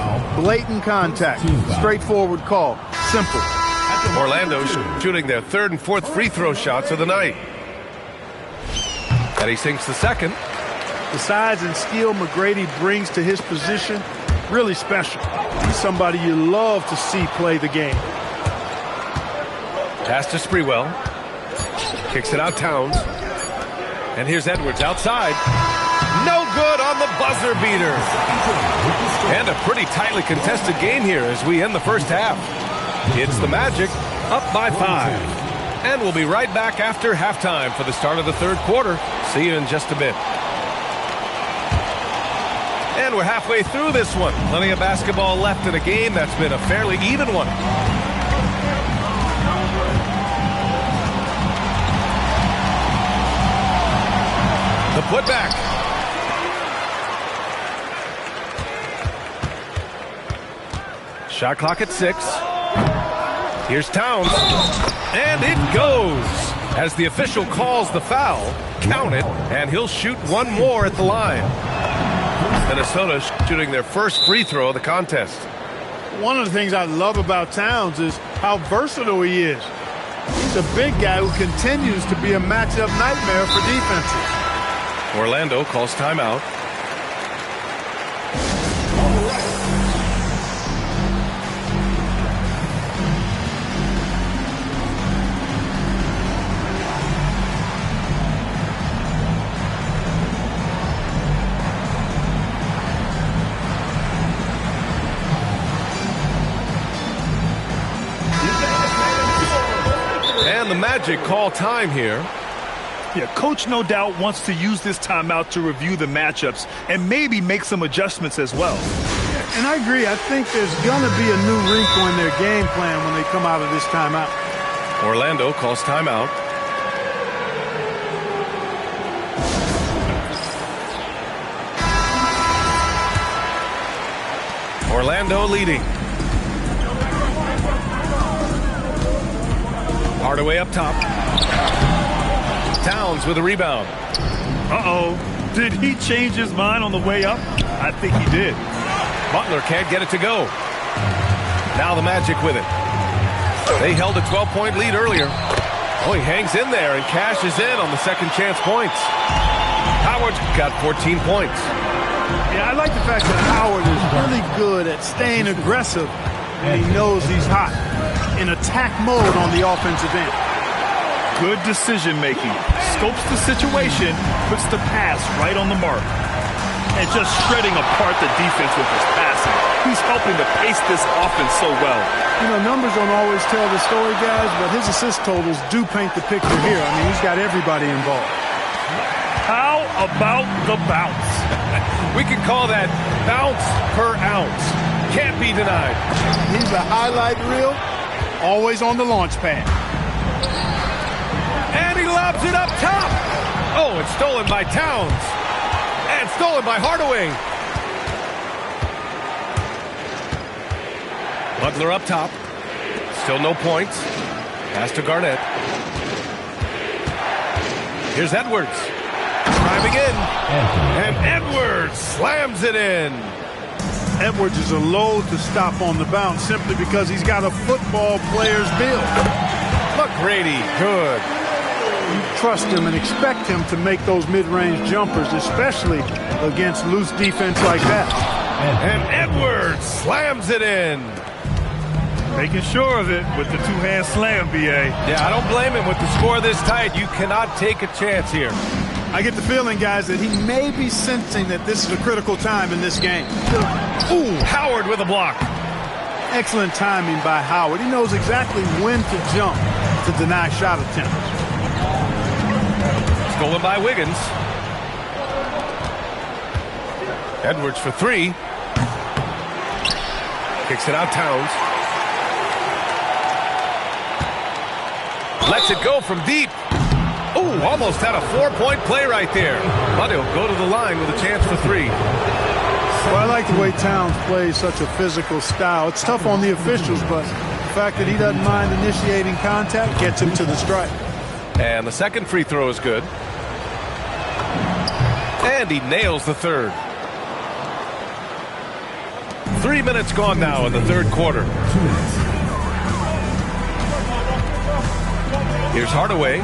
Blatant contact. Straightforward call. Simple. Orlando shooting their third and fourth free throw shots of the night. And he sinks the second. The size and skill McGrady brings to his position, really special. He's somebody you love to see play the game. Pass to Sprewell. Kicks it out Towns. And here's Edwards outside. No good on the buzzer beater. And a pretty tightly contested game here as we end the first half. It's the Magic up by 5. And we'll be right back after halftime for the start of the third quarter. See you in just a bit. And we're halfway through this one. Plenty of basketball left in a game that's been a fairly even one. The putback. Shot clock at 6. Here's Towns. And it goes. As the official calls the foul, count it, and he'll shoot one more at the line. Minnesota shooting their first free throw of the contest. One of the things I love about Towns is how versatile he is. He's a big guy who continues to be a matchup nightmare for defenses. Orlando calls timeout. And the Magic call time here. Yeah, coach no doubt wants to use this timeout to review the matchups and maybe make some adjustments as well. And I agree. I think there's going to be a new wrinkle in their game plan when they come out of this timeout. Orlando calls timeout. Orlando leading. Hardaway up top. Towns with a rebound. Uh-oh. Did he change his mind on the way up? I think he did. Butler can't get it to go. Now the Magic with it. They held a 12-point lead earlier. Oh, he hangs in there and cashes in on the second chance points. Howard got 14 points. Yeah, I like the fact that Howard is really good at staying aggressive when he knows he's hot. In attack mode on the offensive end. Good decision-making. Scopes the situation, puts the pass right on the mark. And just shredding apart the defense with his passing. He's helping to pace this offense so well. You know, numbers don't always tell the story, guys, but his assist totals do paint the picture here. I mean, he's got everybody involved. How about the bounce? We could call that bounce per ounce. Can't be denied. He's a highlight reel, always on the launch pad. And he lobs it up top. Oh, it's stolen by Towns. And stolen by Hardaway. Butler up top. Still no points. Pass to Garnett. Here's Edwards. Driving in. And Edwards slams it in. Edwards is a load to stop on the bounce simply because he's got a football player's build. McGrady, good. You trust him and expect him to make those mid-range jumpers, especially against loose defense like that. And Edwards slams it in. Making sure of it with the two-hand slam, B.A. Yeah, I don't blame him with the score this tight. You cannot take a chance here. I get the feeling, guys, that he may be sensing that this is a critical time in this game. Ooh, Howard with a block. Excellent timing by Howard. He knows exactly when to jump to deny shot attempts. Stolen by Wiggins. Edwards for three. Kicks it out, Towns. Lets it go from deep. Ooh, almost had a 4-point play right there. But he'll go to the line with a chance for three. Well, I like the way Towns plays such a physical style. It's tough on the officials, but the fact that he doesn't mind initiating contact gets him to the strike. And the second free throw is good. And he nails the third. 3 minutes gone now in the third quarter. Here's Hardaway.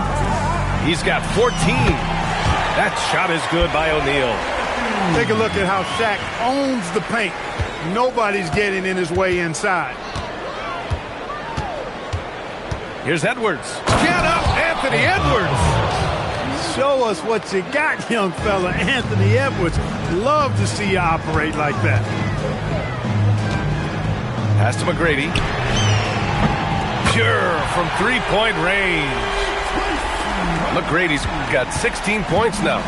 He's got 14. That shot is good by O'Neal. Take a look at how Shaq owns the paint. Nobody's getting in his way inside. Here's Edwards. Get up, Anthony Edwards. Show us what you got, young fella. Anthony Edwards. Love to see you operate like that. Pass to McGrady. Pure from three-point range. McGrady's got 16 points now.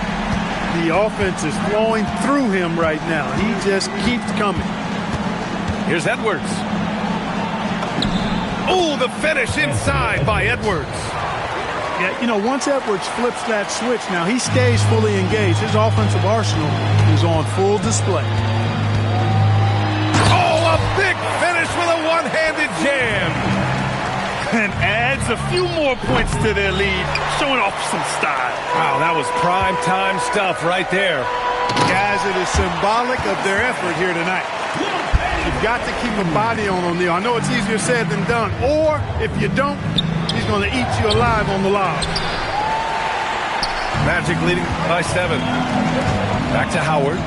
The offense is flowing through him right now. He just keeps coming. Here's Edwards. Oh, the finish inside by Edwards. Yeah, you know, once Edwards flips that switch, now he stays fully engaged. His offensive arsenal is on full display. Oh, a big finish with a one-handed jam. And adds a few more points to their lead, showing off some style. Wow, that was prime time stuff right there. Guys, it is symbolic of their effort here tonight. You've got to keep a body on O'Neal. I know it's easier said than done. Or, if you don't, he's going to eat you alive on the lob. Magic leading by 7. Back to Howard.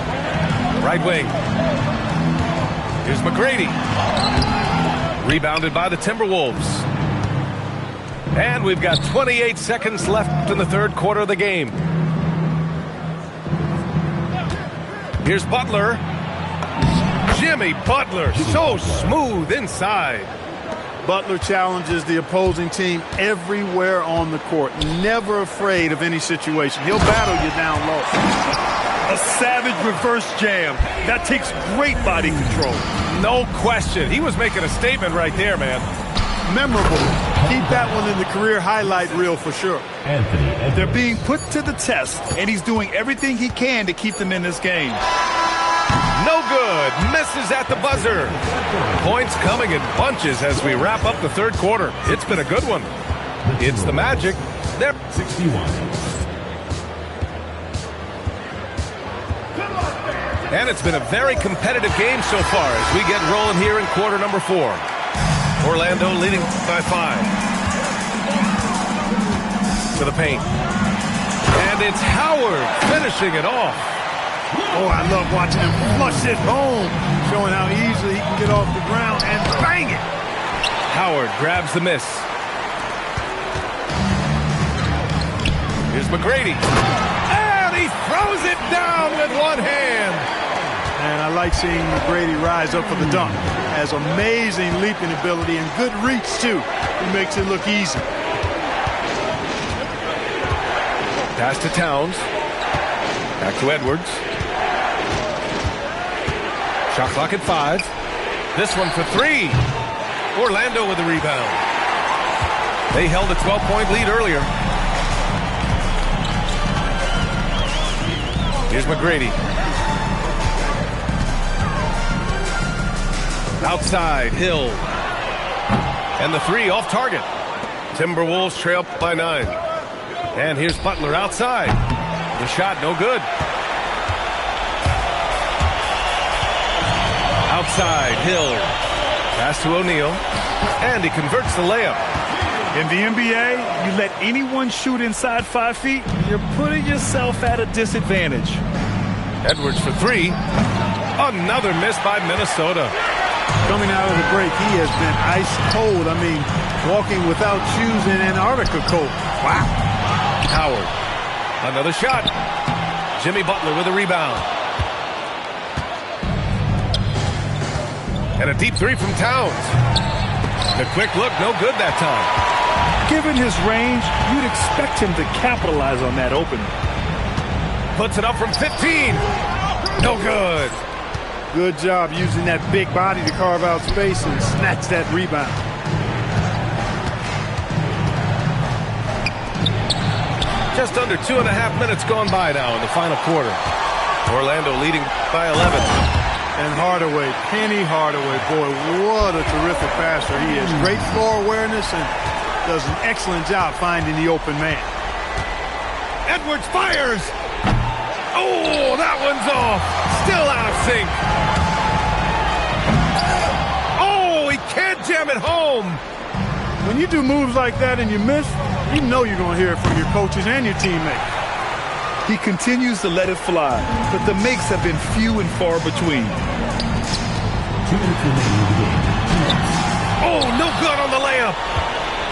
Right wing. Here's McGrady. Rebounded by the Timberwolves. And we've got 28 seconds left in the third quarter of the game. Here's Butler. Jimmy Butler, so smooth inside. Butler challenges the opposing team everywhere on the court. Never afraid of any situation. He'll battle you down low. A savage reverse jam. That takes great body control. No question. He was making a statement right there, man. Memorable. Keep that one in the career highlight reel for sure. They're being put to the test, and he's doing everything he can to keep them in this game. No good. Misses at the buzzer. Points coming in bunches as we wrap up the third quarter. It's been a good one. It's the Magic. They're 61. And it's been a very competitive game so far as we get rolling here in quarter number 4. Orlando leading by 5. To the paint. And it's Howard finishing it off. Oh, I love watching him flush it home, showing how easily he can get off the ground and bang it. Howard grabs the miss. Here's McGrady. And he throws it down with one hand. And I like seeing McGrady rise up for the dunk. Has amazing leaping ability and good reach, too. He makes it look easy. Pass to Towns. Back to Edwards. Shot clock at 5. This one for 3. Orlando with the rebound. They held a 12-point lead earlier. Here's McGrady. Outside, Hill. And the 3 off target. Timberwolves trail by 9. And here's Butler outside. The shot no good. Outside, Hill. Pass to O'Neal. And he converts the layup. In the NBA, you let anyone shoot inside 5 feet, you're putting yourself at a disadvantage. Edwards for 3. Another miss by Minnesota. Coming out of the break, he has been ice cold. I mean, walking without shoes in Antarctica cold. Wow. Howard. Another shot. Jimmy Butler with a rebound. And a deep 3 from Towns. The quick look, no good that time. Given his range, you'd expect him to capitalize on that opening. Puts it up from 15. No good. Good job using that big body to carve out space and snatch that rebound. Just under 2.5 minutes gone by now in the final quarter. Orlando leading by 11. And Hardaway, Penny Hardaway, boy, what a terrific passer he is. Great floor awareness and does an excellent job finding the open man. Edwards fires. Oh, that one's off. Still out of sync. Oh, he can't jam it home. When you do moves like that and you miss, you know you're going to hear it from your coaches and your teammates. He continues to let it fly, but the makes have been few and far between. Oh, no good on the layup.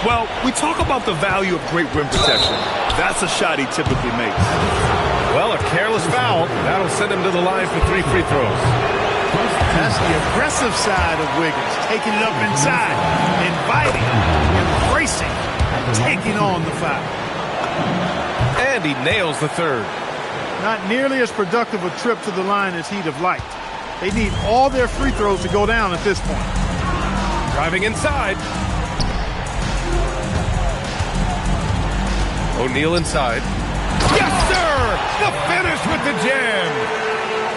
Well, we talk about the value of great rim protection. That's a shot he typically makes. Well, a careless foul. That'll send him to the line for 3 free throws. That's the aggressive side of Wiggins, taking it up inside, inviting, embracing, taking on the foul. And he nails the 3rd. Not nearly as productive a trip to the line as he'd have liked. They need all their free throws to go down at this point. Driving inside. O'Neal inside. Yes, sir! The finish with the jam.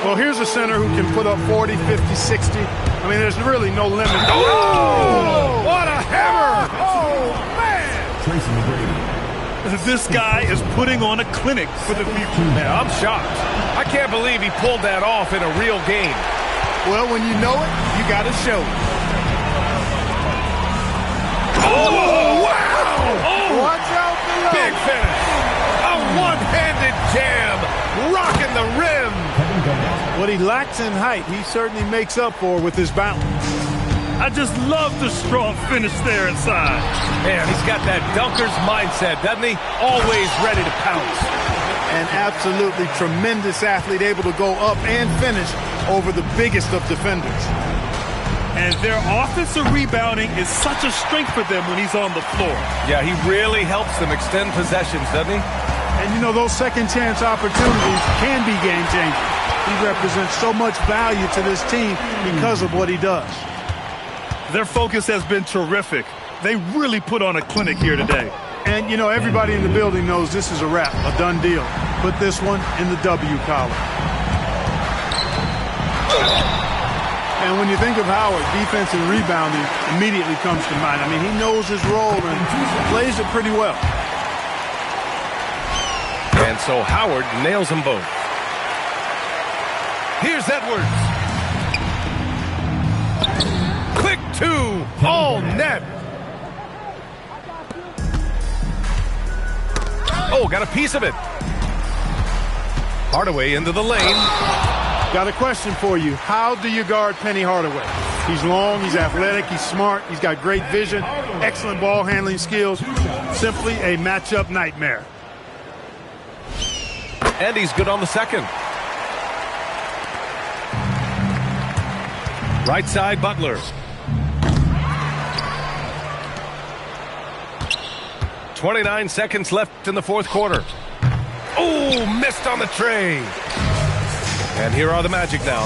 Well, here's a center who can put up 40, 50, 60. I mean, there's really no limit. Oh! What a hammer! Oh, man! This guy is putting on a clinic for the future. Man, I'm shocked. I can't believe he pulled that off in a real game. Well, when you know it, you got to show it. Oh, wow! Oh, watch out below. Big finish. A one-handed jam. Rocking the rim. What he lacks in height, he certainly makes up for with his balance. I just love the strong finish there inside. Man, he's got that dunker's mindset, doesn't he? Always ready to pounce. An absolutely tremendous athlete, able to go up and finish over the biggest of defenders. And their offensive rebounding is such a strength for them when he's on the floor. Yeah, he really helps them extend possessions, doesn't he? And, you know, those second-chance opportunities can be game-changing. He represents so much value to this team because of what he does. Their focus has been terrific. They really put on a clinic here today. And, you know, everybody in the building knows this is a wrap, a done deal. Put this one in the W column. And when you think of Howard, defense and rebounding immediately comes to mind. I mean, he knows his role and plays it pretty well. And so Howard nails them both. Here's Edwards. Quick two, all net. Oh, got a piece of it. Hardaway into the lane. Got a question for you. How do you guard Penny Hardaway? He's long, he's athletic, he's smart, he's got great vision, excellent ball handling skills. Simply a matchup nightmare. And he's good on the second. Right side, Butler. .29 seconds left in the fourth quarter. Oh, missed on the tray. And here are the Magic now.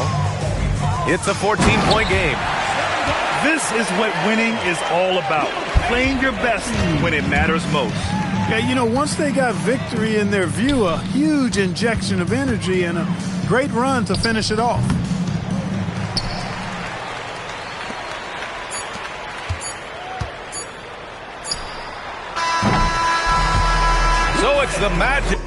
It's a 14-point game. This is what winning is all about. Playing your best when it matters most. Yeah, you know, once they got victory in their view, a huge injection of energy and a great run to finish it off. So it's the Magic.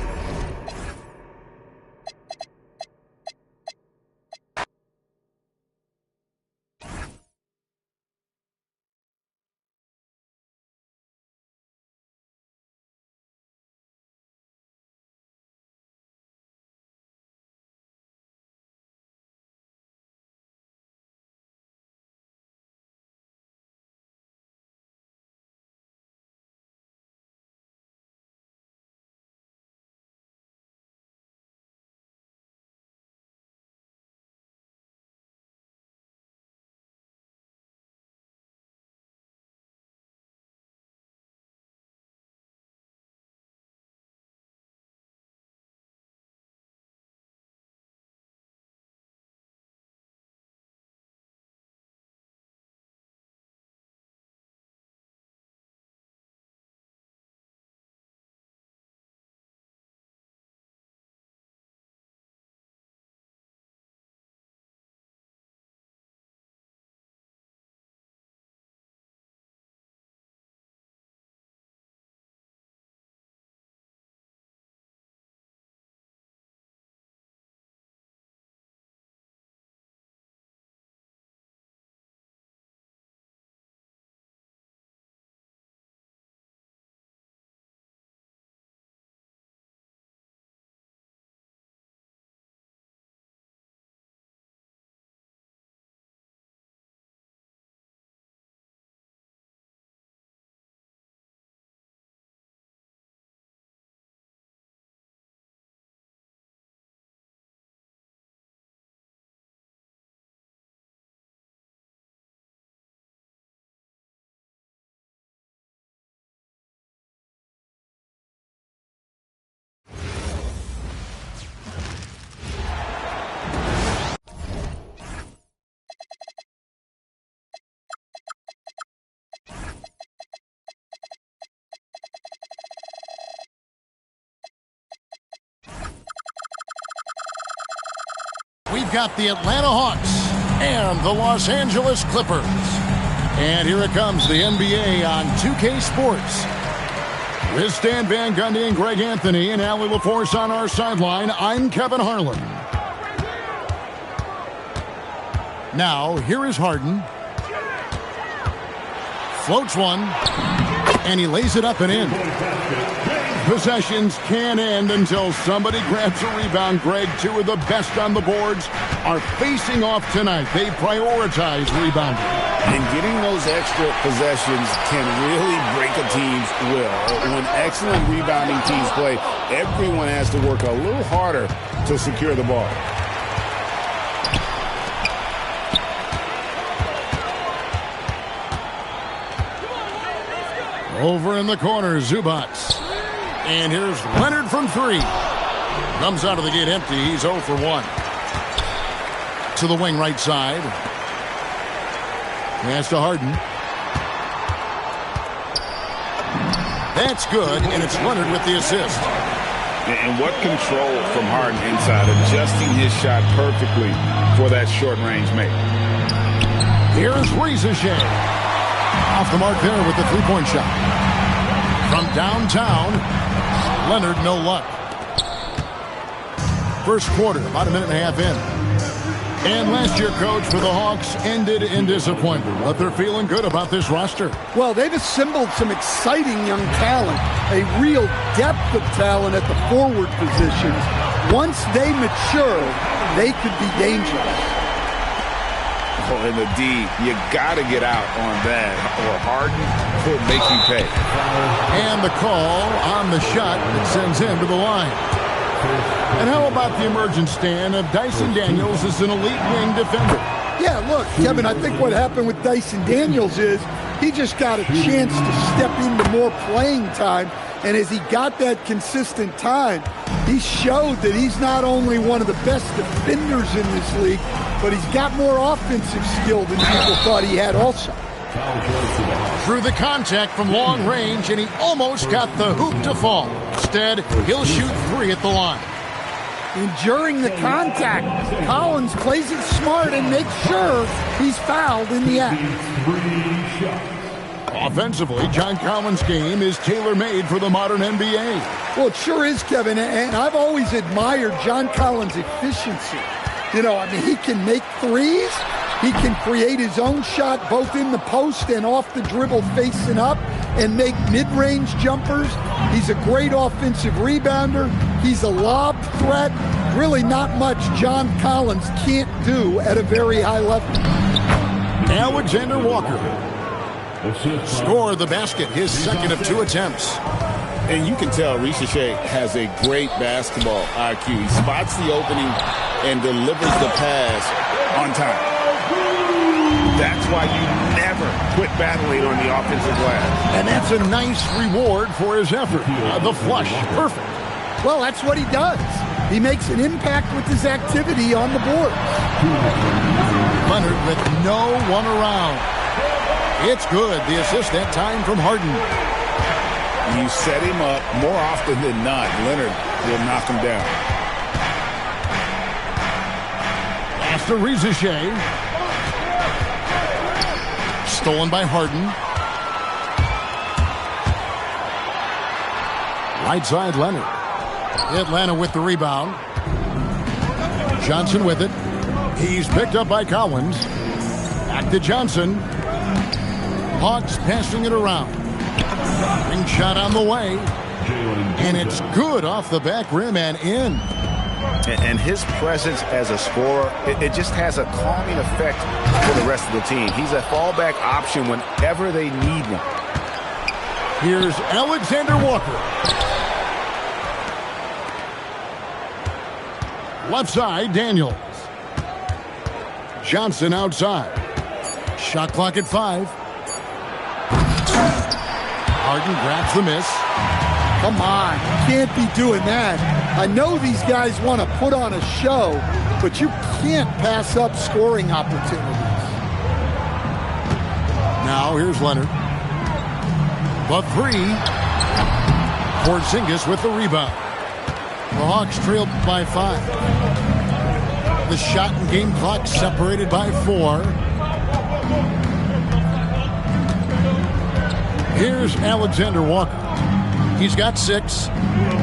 We've got the Atlanta Hawks and the Los Angeles Clippers. And here it comes, the NBA on 2K Sports. With Stan Van Gundy and Greg Anthony and Allie LaForce on our sideline, I'm Kevin Harlan. Now, here is Harden. Floats one, and he lays it up and in. Possessions can't end until somebody grabs a rebound. Greg, two of the best on the boards are facing off tonight. They prioritize rebounding. And getting those extra possessions can really break a team's will. When excellent rebounding teams play, everyone has to work a little harder to secure the ball. Over in the corner, Zubac. And here's Leonard from 3. Comes out of the gate empty. He's 0 for 1. To the wing right side. Pass to Harden. That's good, and it's Leonard with the assist. And what control from Harden inside, adjusting his shot perfectly for that short-range make. Here's Risacher. Off the mark there with the three-point shot. From downtown, Leonard, no luck. First quarter, about a minute and a half in. And last year, coach, for the Hawks ended in disappointment. But they're feeling good about this roster. Well, they've assembled some exciting young talent, a real depth of talent at the forward positions. Once they mature, they could be dangerous. Oh, and the D, you got to get out on that, or Harden could make you pay. And the call on the shot that sends him to the line. And how about the emergence, Stan, of Dyson Daniels as an elite wing defender? Yeah, look, Kevin, I think what happened with Dyson Daniels is he just got a chance to step into more playing time. And as he got that consistent time, he showed that he's not only one of the best defenders in this league, but he's got more offensive skill than people thought he had also. Through the contact from long range, and he almost got the hoop to fall. Instead, he'll shoot 3 at the line. Enduring the contact, Collins plays it smart and makes sure he's fouled in the act. Offensively, John Collins' game is tailor-made for the modern NBA. Well, it sure is, Kevin, and I've always admired John Collins' efficiency. You know, I mean, he can make threes. He can create his own shot both in the post and off the dribble facing up and make mid-range jumpers. He's a great offensive rebounder. He's a lob threat. Really not much John Collins can't do at a very high level. Alexander Walker scored the basket, his second of 2 attempts. And you can tell Risacher has a great basketball IQ. He spots the opening and delivers the pass on time. That's why you never quit battling on the offensive glass. And that's a nice reward for his effort. The flush, perfect. Well, that's what he does. He makes an impact with his activity on the board. Leonard with no one around. It's good. The assist that time from Harden. You set him up more often than not. Leonard will knock him down. Pass to Risacher. Stolen by Harden. Right side, Leonard. Atlanta with the rebound. Johnson with it. He's picked up by Collins. Back to Johnson. Hawks passing it around. Ring shot on the way. And it's good off the back rim and in. And his presence as a scorer, it just has a calming effect for the rest of the team. He's a fallback option whenever they need one. Here's Alexander Walker. Left side, Daniels. Johnson outside. Shot clock at 5. Harden grabs the miss. Come on, you can't be doing that. I know these guys want to put on a show, but you can't pass up scoring opportunities. Now here's Leonard. The 3. Porzingis with the rebound. The Hawks trailed by 5. The shot and game clock separated by 4. Here's Alexander Walker. He's got 6.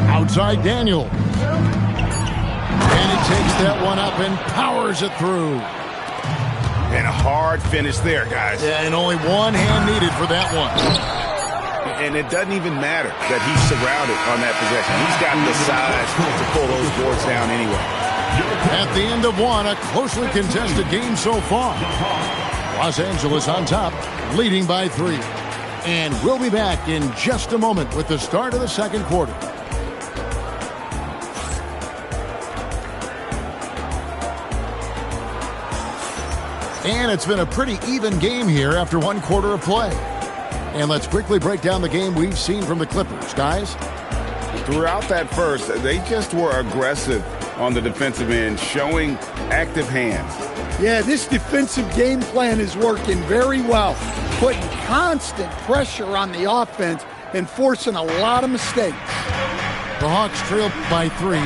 Outside Daniels. And he takes that one up and powers it through. And a hard finish there, guys. Yeah, and only one hand needed for that one. And it doesn't even matter that he's surrounded on that possession. He's got the size to pull those boards down anyway. At the end of one, a closely contested game so far. Los Angeles on top, leading by 3. And we'll be back in just a moment with the start of the second quarter. And it's been a pretty even game here after one quarter of play. And let's quickly break down the game we've seen from the Clippers. Guys? Throughout that first, they just were aggressive on the defensive end, showing active hands. Yeah, this defensive game plan is working very well, putting constant pressure on the offense and forcing a lot of mistakes. The Hawks trail by 3.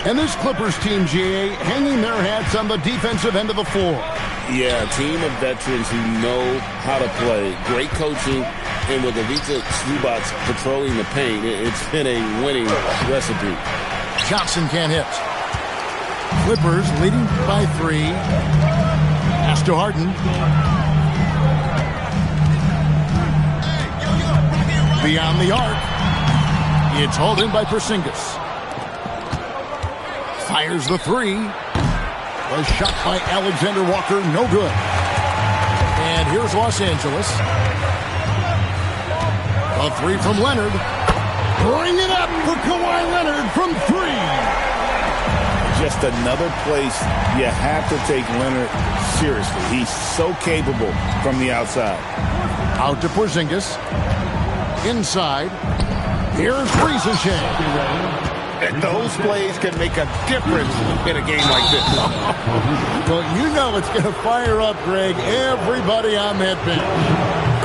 And this Clippers team, GA, hanging their hats on the defensive end of the floor. Yeah, a team of veterans who know how to play. Great coaching, and with Ivica Zubac patrolling the paint, it's been a winning recipe. Johnson can't hit. Clippers leading by 3. Pass to Harden. Beyond the arc. It's hauled in by Porzingis. Fires the 3. Was shot by Alexander Walker. No good. And here's Los Angeles. A 3 from Leonard. Bring it up for Kawhi Leonard from 3. Just another place you have to take Leonard seriously. He's so capable from the outside. Out to Porzingis. Inside. Here's Risacher. And those plays can make a difference in a game like this. Well, you know it's going to fire up, Greg, everybody on that bench.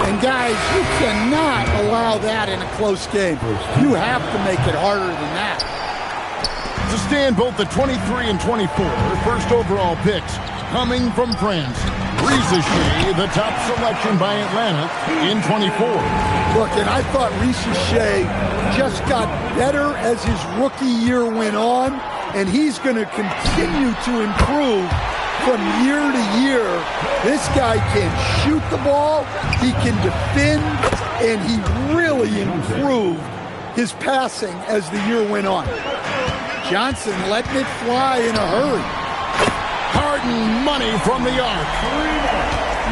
And guys, you cannot allow that in a close game. You have to make it harder than that. To stand both the 23 and 24 first overall picks coming from France. Risacher, the top selection by Atlanta in 24. Look, and I thought Risacher just got better as his rookie year went on, and he's going to continue to improve from year to year. This guy can shoot the ball, he can defend, and he really improved his passing as the year went on. Johnson letting it fly in a hurry. Harden money from the arc.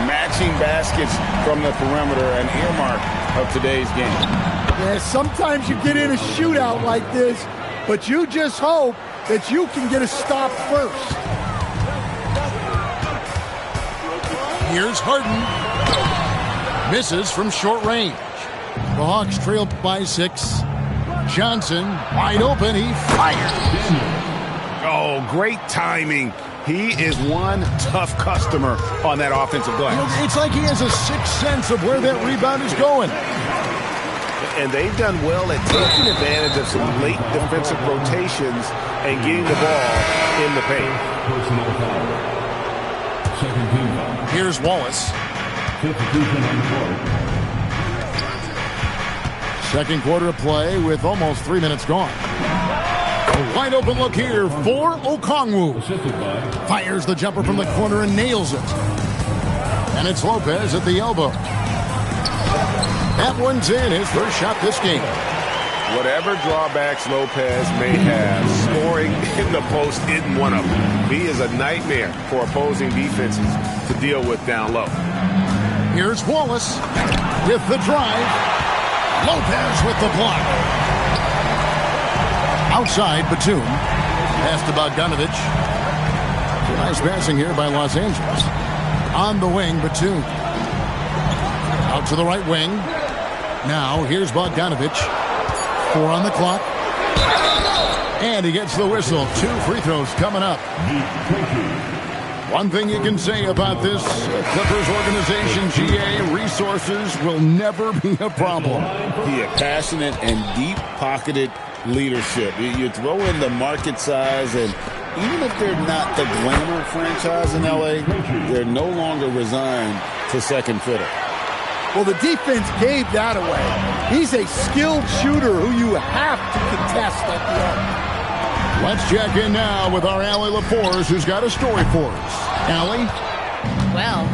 Matching baskets from the perimeter, an earmark of today's game. Yeah, sometimes you get in a shootout like this, but you just hope that you can get a stop first. Here's Harden. Misses from short range. The Hawks trail by 6. Johnson wide open. He fires. Oh, great timing. He is one tough customer on that offensive glass. It's like he has a sixth sense of where that rebound is going. And they've done well at taking advantage of some late defensive rotations and getting the ball in the paint. Here's Wallace. Second quarter of play with almost 3 minutes gone. A wide open look here for Okongwu. Fires the jumper from the corner and nails it. And it's Lopez at the elbow. That one's in, his first shot this game. Whatever drawbacks Lopez may have, scoring in the post isn't one of them. He is a nightmare for opposing defenses to deal with down low. Here's Wallace with the drive. Lopez with the block. Outside, Batum. Pass to Bogdanovic. Nice passing here by Los Angeles. On the wing, Batum. Out to the right wing. Now, here's Bogdanovic. 4 on the clock. And he gets the whistle. 2 free throws coming up. One thing you can say about this Clippers organization, GA, resources will never be a problem. He has passionate and deep-pocketed leadership. You throw in the market size, and even if they're not the glamour franchise in LA, they're no longer resigned to second fiddle. Well, the defense gave that away. He's a skilled shooter who you have to contest at the arc. Let's check in now with our Allie LaForce, who's got a story for us. Allie? Well,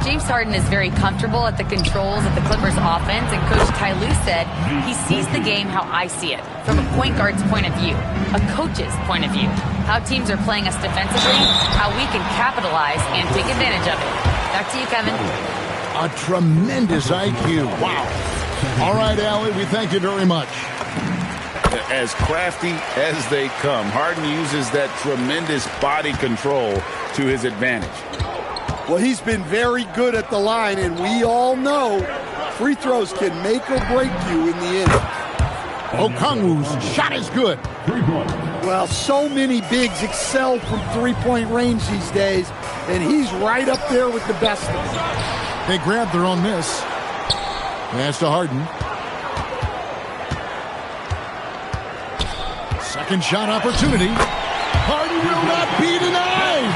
James Harden is very comfortable at the controls of the Clippers offense, and Coach Ty Lue said he sees the game how I see it, from a point guard's point of view, a coach's point of view, how teams are playing us defensively, how we can capitalize and take advantage of it. Back to you, Kevin. A tremendous IQ. Wow. All right, Allie, we thank you very much. As crafty as they come, Harden uses that tremendous body control to his advantage. Well, he's been very good at the line, and we all know Free throws can make or break you in the end. Okongwu's shot is good. Well, so many bigs excel from three-point range these days, and he's right up there with the best of them. They grabbed their own miss. Pass to Harden. Second shot opportunity. Harden will not be denied.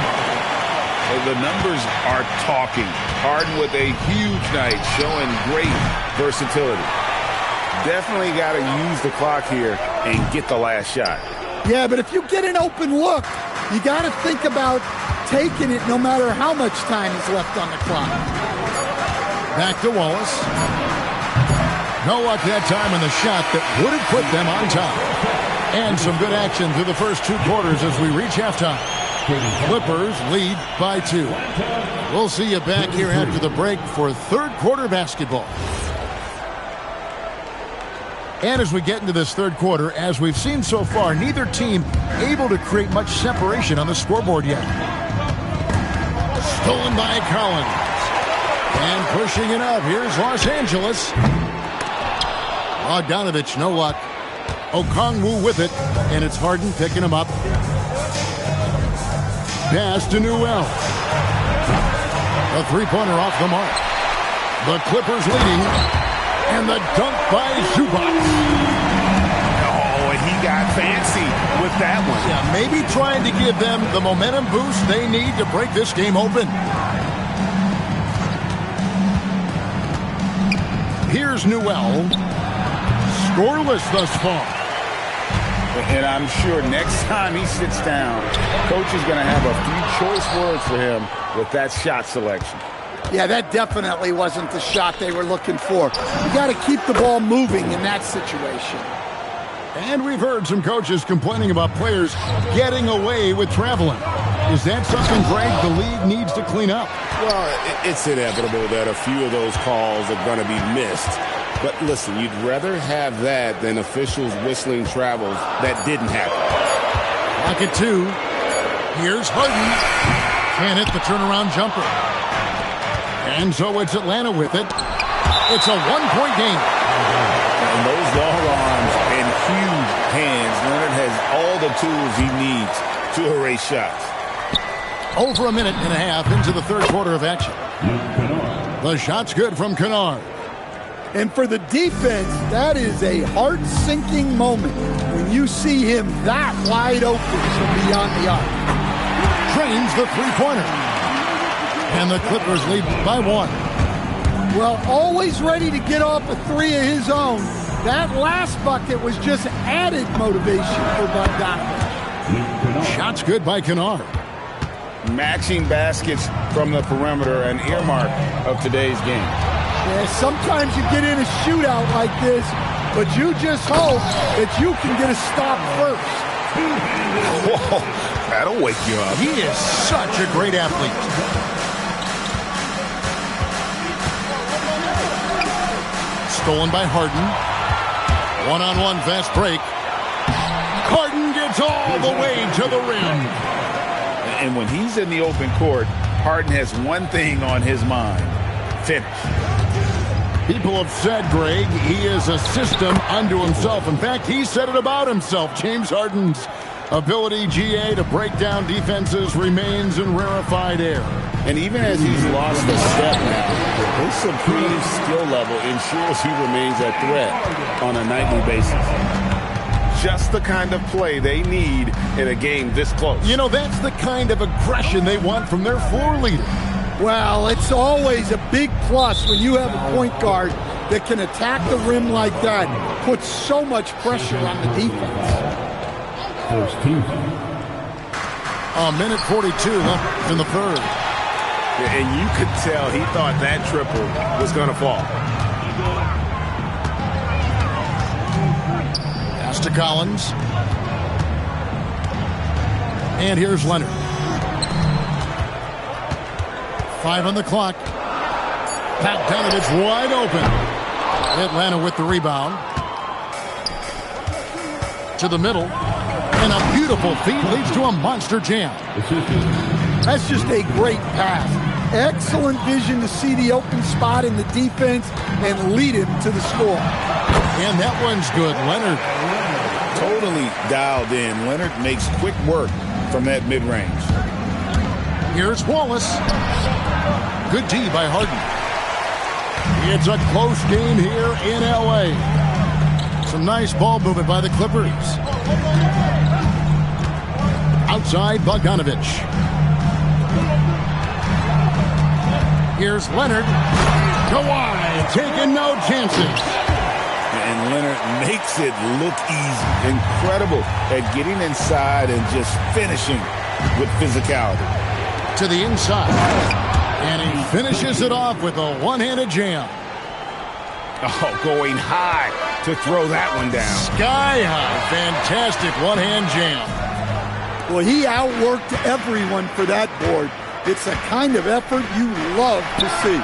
Well, the numbers are talking. Harden with a huge night, showing great versatility. Definitely got to use the clock here and get the last shot. Yeah, but if you get an open look, you got to think about taking it no matter how much time is left on the clock. Back to Wallace. No luck that time in the shot that would have put them on top. And some good action through the first 2 quarters as we reach halftime. Clippers lead by 2. We'll see you back here after the break for third quarter basketball. And as we get into this third quarter, as we've seen so far, neither team able to create much separation on the scoreboard yet. Stolen by Collins. And pushing it up. Here's Los Angeles. Bogdanovich, no luck. Okongwu with it. And it's Harden picking him up. Pass to Newell. A three-pointer off the mark. The Clippers leading. And the dunk by Zubac. Oh, and he got fancy with that one. Yeah, maybe trying to give them the momentum boost they need to break this game open. Here's Newell. Scoreless thus far. And I'm sure next time he sits down, coach is going to have a few choice words for him with that shot selection. Yeah, that definitely wasn't the shot they were looking for. You got to keep the ball moving in that situation. And we've heard some coaches complaining about players getting away with traveling. Is that something, Greg, the league needs to clean up? Well, it's inevitable that a few of those calls are going to be missed. But listen, you'd rather have that than officials whistling travels that didn't happen. Pocket 2. Here's Harden. Can't hit the turnaround jumper. And so it's Atlanta with it. It's a one-point game. And those long arms and huge hands, Leonard has all the tools he needs to erase shots. Over a minute and a half into the third quarter of action. The shot's good from Kennard. And for the defense, that is a heart-sinking moment when you see him that wide open from beyond the arc. Drains the three-pointer. And the Clippers lead by 1. Well, always ready to get off a 3 of his own. That last bucket was just added motivation for Bogdanovich. Shot's good by Kennard. Matching baskets from the perimeter, an earmark of today's game. Yeah, sometimes you get in a shootout like this, but you just hope that you can get a stop first. Whoa, that'll wake you up. He is such a great athlete. Stolen by Harden. One-on-one fast break. Harden gets all the way to the rim. And when he's in the open court, Harden has one thing on his mind: finish. People have said, Greg, he is a system unto himself. In fact, he said it about himself. James Harden's ability, GA, to break down defenses remains in rarefied air. And even as he's lost a step now, his supreme skill level ensures he remains a threat on a nightly basis. Just the kind of play they need in a game this close. You know, that's the kind of aggression they want from their floor leader. Well, it's always a big plus when you have a point guard that can attack the rim like that, puts so much pressure on the defense. A minute 42 left in the third. And you could tell he thought that triple was going to fall. Pass to Collins. And here's Leonard. 5 on the clock. Bogdanovich wide open. Atlanta with the rebound. To the middle. And a beautiful feed leads to a monster jam. That's just a great pass. Excellent vision to see the open spot in the defense and lead him to the score. And that one's good. Leonard. Totally dialed in. Leonard makes quick work from that mid-range. Here's Wallace. Good D by Harden. It's a close game here in L.A. Some nice ball movement by the Clippers. Outside, Bogdanovich. Here's Leonard. Kawhi taking no chances. And Leonard makes it look easy. Incredible at getting inside and just finishing with physicality. To the inside. And he finishes it off with a one-handed jam. Oh, going high to throw that one down. Sky high. Fantastic one-hand jam. Well, he outworked everyone for that board. It's a kind of effort you love to see.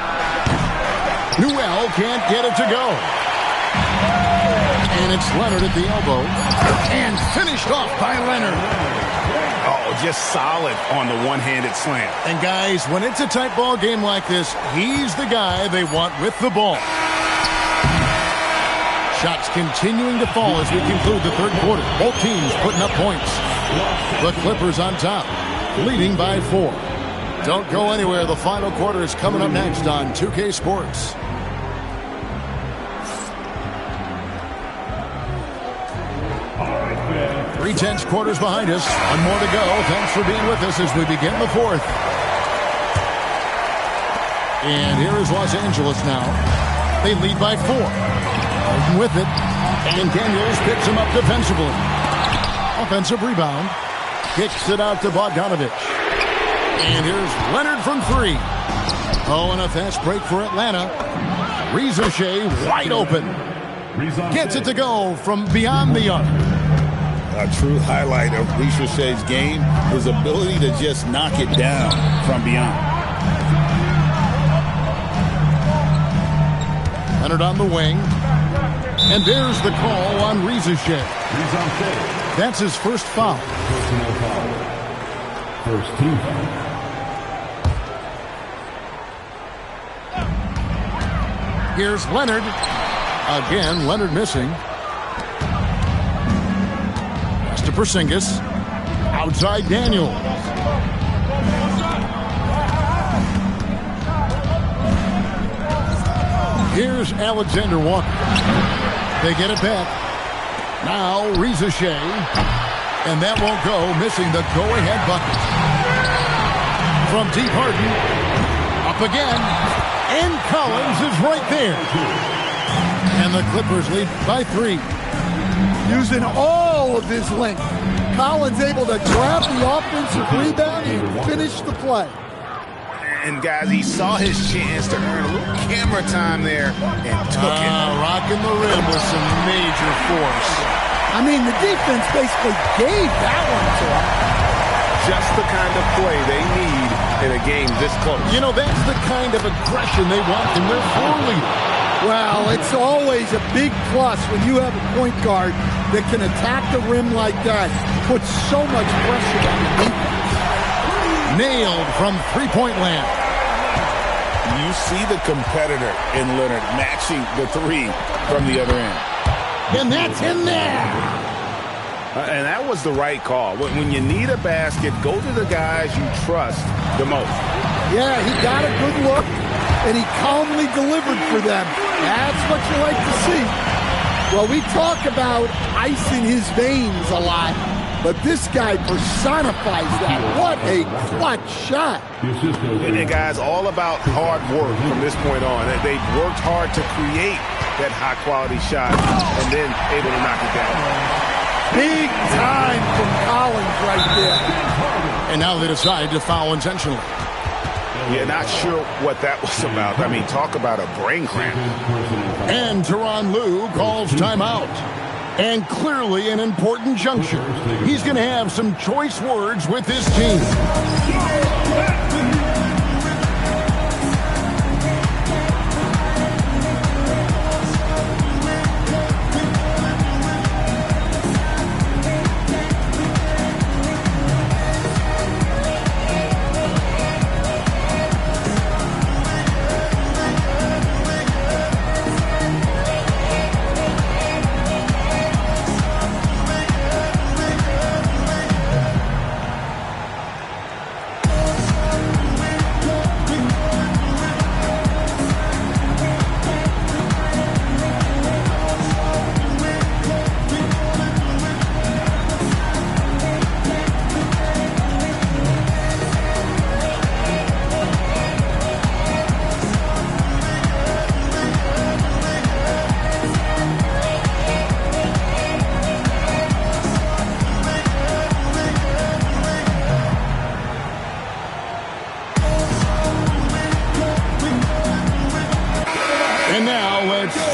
Newell can't get it to go. And it's Leonard at the elbow. And finished off by Leonard. Oh, just solid on the one-handed slam. And guys, when it's a tight ball game like this, he's the guy they want with the ball. Shots continuing to fall as we conclude the third quarter. Both teams putting up points. The Clippers on top, leading by 4. Don't go anywhere. The final quarter is coming up next on 2K Sports. Three tenths quarters behind us. One more to go. Thanks for being with us as we begin the fourth. And here is Los Angeles now. They lead by 4. Harden with it. And Daniels picks him up defensively. Offensive rebound. Kicks it out to Bogdanovich. And here's Leonard from 3. Oh, and a fast break for Atlanta. Reza Shea wide open. Gets it to go from beyond the arc. A true highlight of Reza Shea's game, his ability to just knock it down from beyond. Leonard on the wing. And there's the call on Reza Shea. That's his first foul. First team foul. Here's Leonard. Again, Leonard missing. Pass to Porzingis. Outside Daniels. Here's Alexander Walker. They get it back. Now Reza Shea. And that won't go, missing the go-ahead bucket. From deep, Harden. Up again. And Collins is right there. And the Clippers lead by 3. Using all of his length. Collins able to grab the offensive rebound and finish the play. And guys, he saw his chance to earn a little camera time there and took it. Rocking the rim with some major force. I mean, the defense basically gave that one to him. Just the kind of play they need in a game this close. You know, that's the kind of aggression they want from their floor leader. Well, it's always a big plus when you have a point guard that can attack the rim like that. Puts so much pressure on the defense. Nailed from three-point land. You see the competitor in Leonard matching the 3 from the other end. And that's in there. And that was the right call. When you need a basket, go to the guys you trust the most. Yeah, he got a good look, and he calmly delivered for them. That's what you like to see. Well, we talk about ice in his veins a lot, but this guy personifies that. What a clutch shot. And guys, all about hard work from this point on. They've worked hard to create that high-quality shot and then able to knock it down. Big time from Collins right there. And now they decide to foul intentionally. Yeah, not sure what that was about. I mean, talk about a brain cramp. And Tyronn Lue calls timeout. And clearly an important juncture. He's going to have some choice words with his team.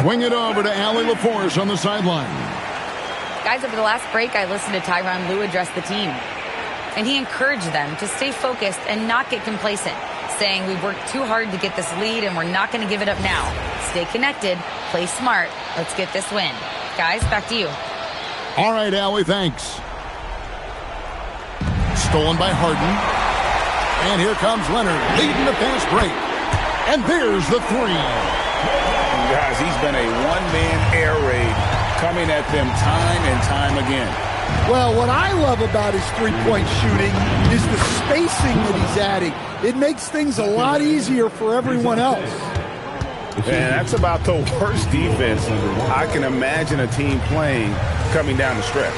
Swing it over to Allie LaForce on the sideline. Guys, over the last break, I listened to Tyronn Lue address the team. And he encouraged them to stay focused and not get complacent, saying we've worked too hard to get this lead and we're not going to give it up now. Stay connected, play smart, let's get this win. Guys, back to you. All right, Allie, thanks. Stolen by Harden. And here comes Leonard leading the fast break. And there's the three. Guys, he's been a one-man air raid coming at them time and time again. Well, what I love about his three-point shooting is the spacing that he's adding. It makes things a lot easier for everyone else. And that's about the worst defense I can imagine a team playing coming down the stretch.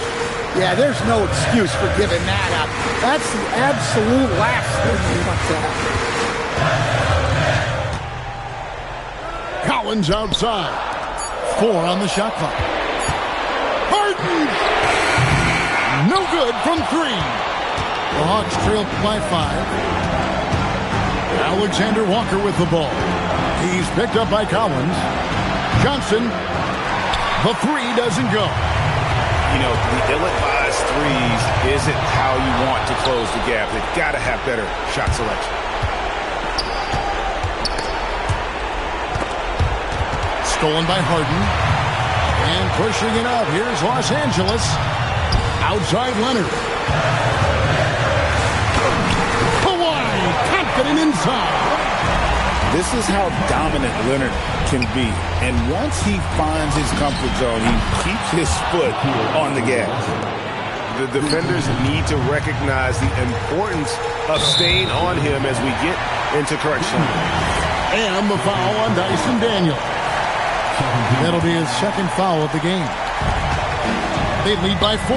Yeah, there's no excuse for giving that up. That's the absolute last thing you want to have. Collins outside. 4 on the shot clock. Harden! No good from 3. The Hawks trail by 5. Alexander Walker with the ball. He's picked up by Collins. Johnson. The 3 doesn't go. You know, the ill-advised threes isn't how you want to close the gap. They've got to have better shot selection. Stolen by Harden. And pushing it up. Here's Los Angeles. Outside Leonard. Kawhi, confident inside. This is how dominant Leonard can be. And once he finds his comfort zone, he keeps his foot on the gas. The defenders need to recognize the importance of staying on him as we get into correction. And the foul on Dyson Daniel. That'll be his second foul of the game. They lead by 4.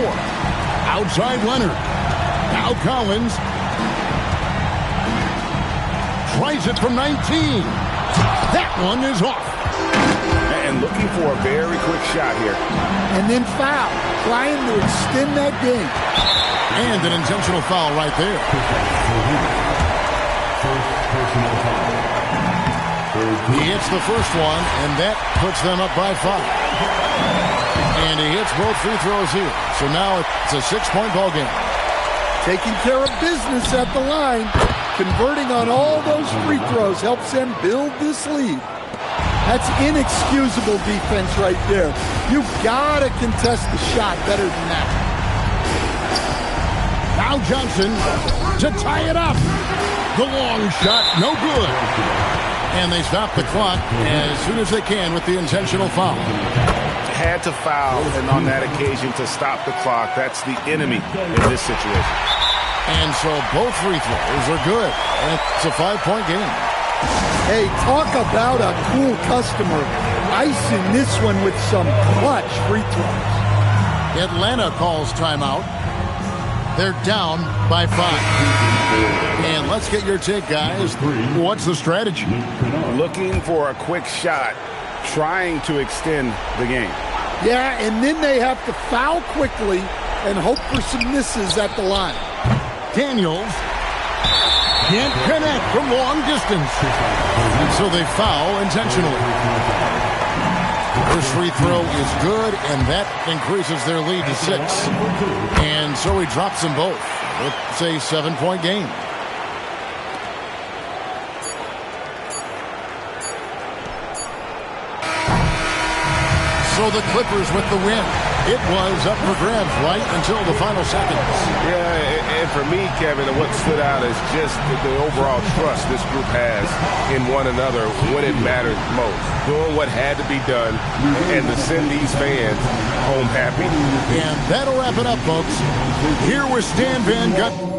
Outside Leonard. Now Collins. Tries it from 19. That one is off. And looking for a very quick shot here. And then foul. Trying to extend that game. And an intentional foul right there. He hits the first one, and that puts them up by 5. And he hits both free throws here. So now it's a 6-point ball game. Taking care of business at the line. Converting on all those free throws helps them build this lead. That's inexcusable defense right there. You've got to contest the shot better than that. Now Johnson to tie it up. The long shot, no good. And they stop the clock as soon as they can with the intentional foul. Had to foul, and on that occasion to stop the clock. That's the enemy in this situation. And so both free throws are good. And it's a 5-point game. Hey, talk about a cool customer. Icing this one with some clutch free throws. Atlanta calls timeout. They're down by 5. And let's get your take, guys. What's the strategy? Looking for a quick shot, trying to extend the game. Yeah, and then they have to foul quickly and hope for some misses at the line. Daniels can't connect from long distance. And so they foul intentionally. First free throw is good, and that increases their lead to 6. And so he drops them both. It's a 7-point game. So the Clippers with the win. It was up for grabs right until the final seconds. Yeah, and for me, Kevin, what stood out is just the overall trust this group has in one another when it mattered most. Doing what had to be done and to send these fans home happy. And that'll wrap it up, folks. Here was Stan Van Gundy.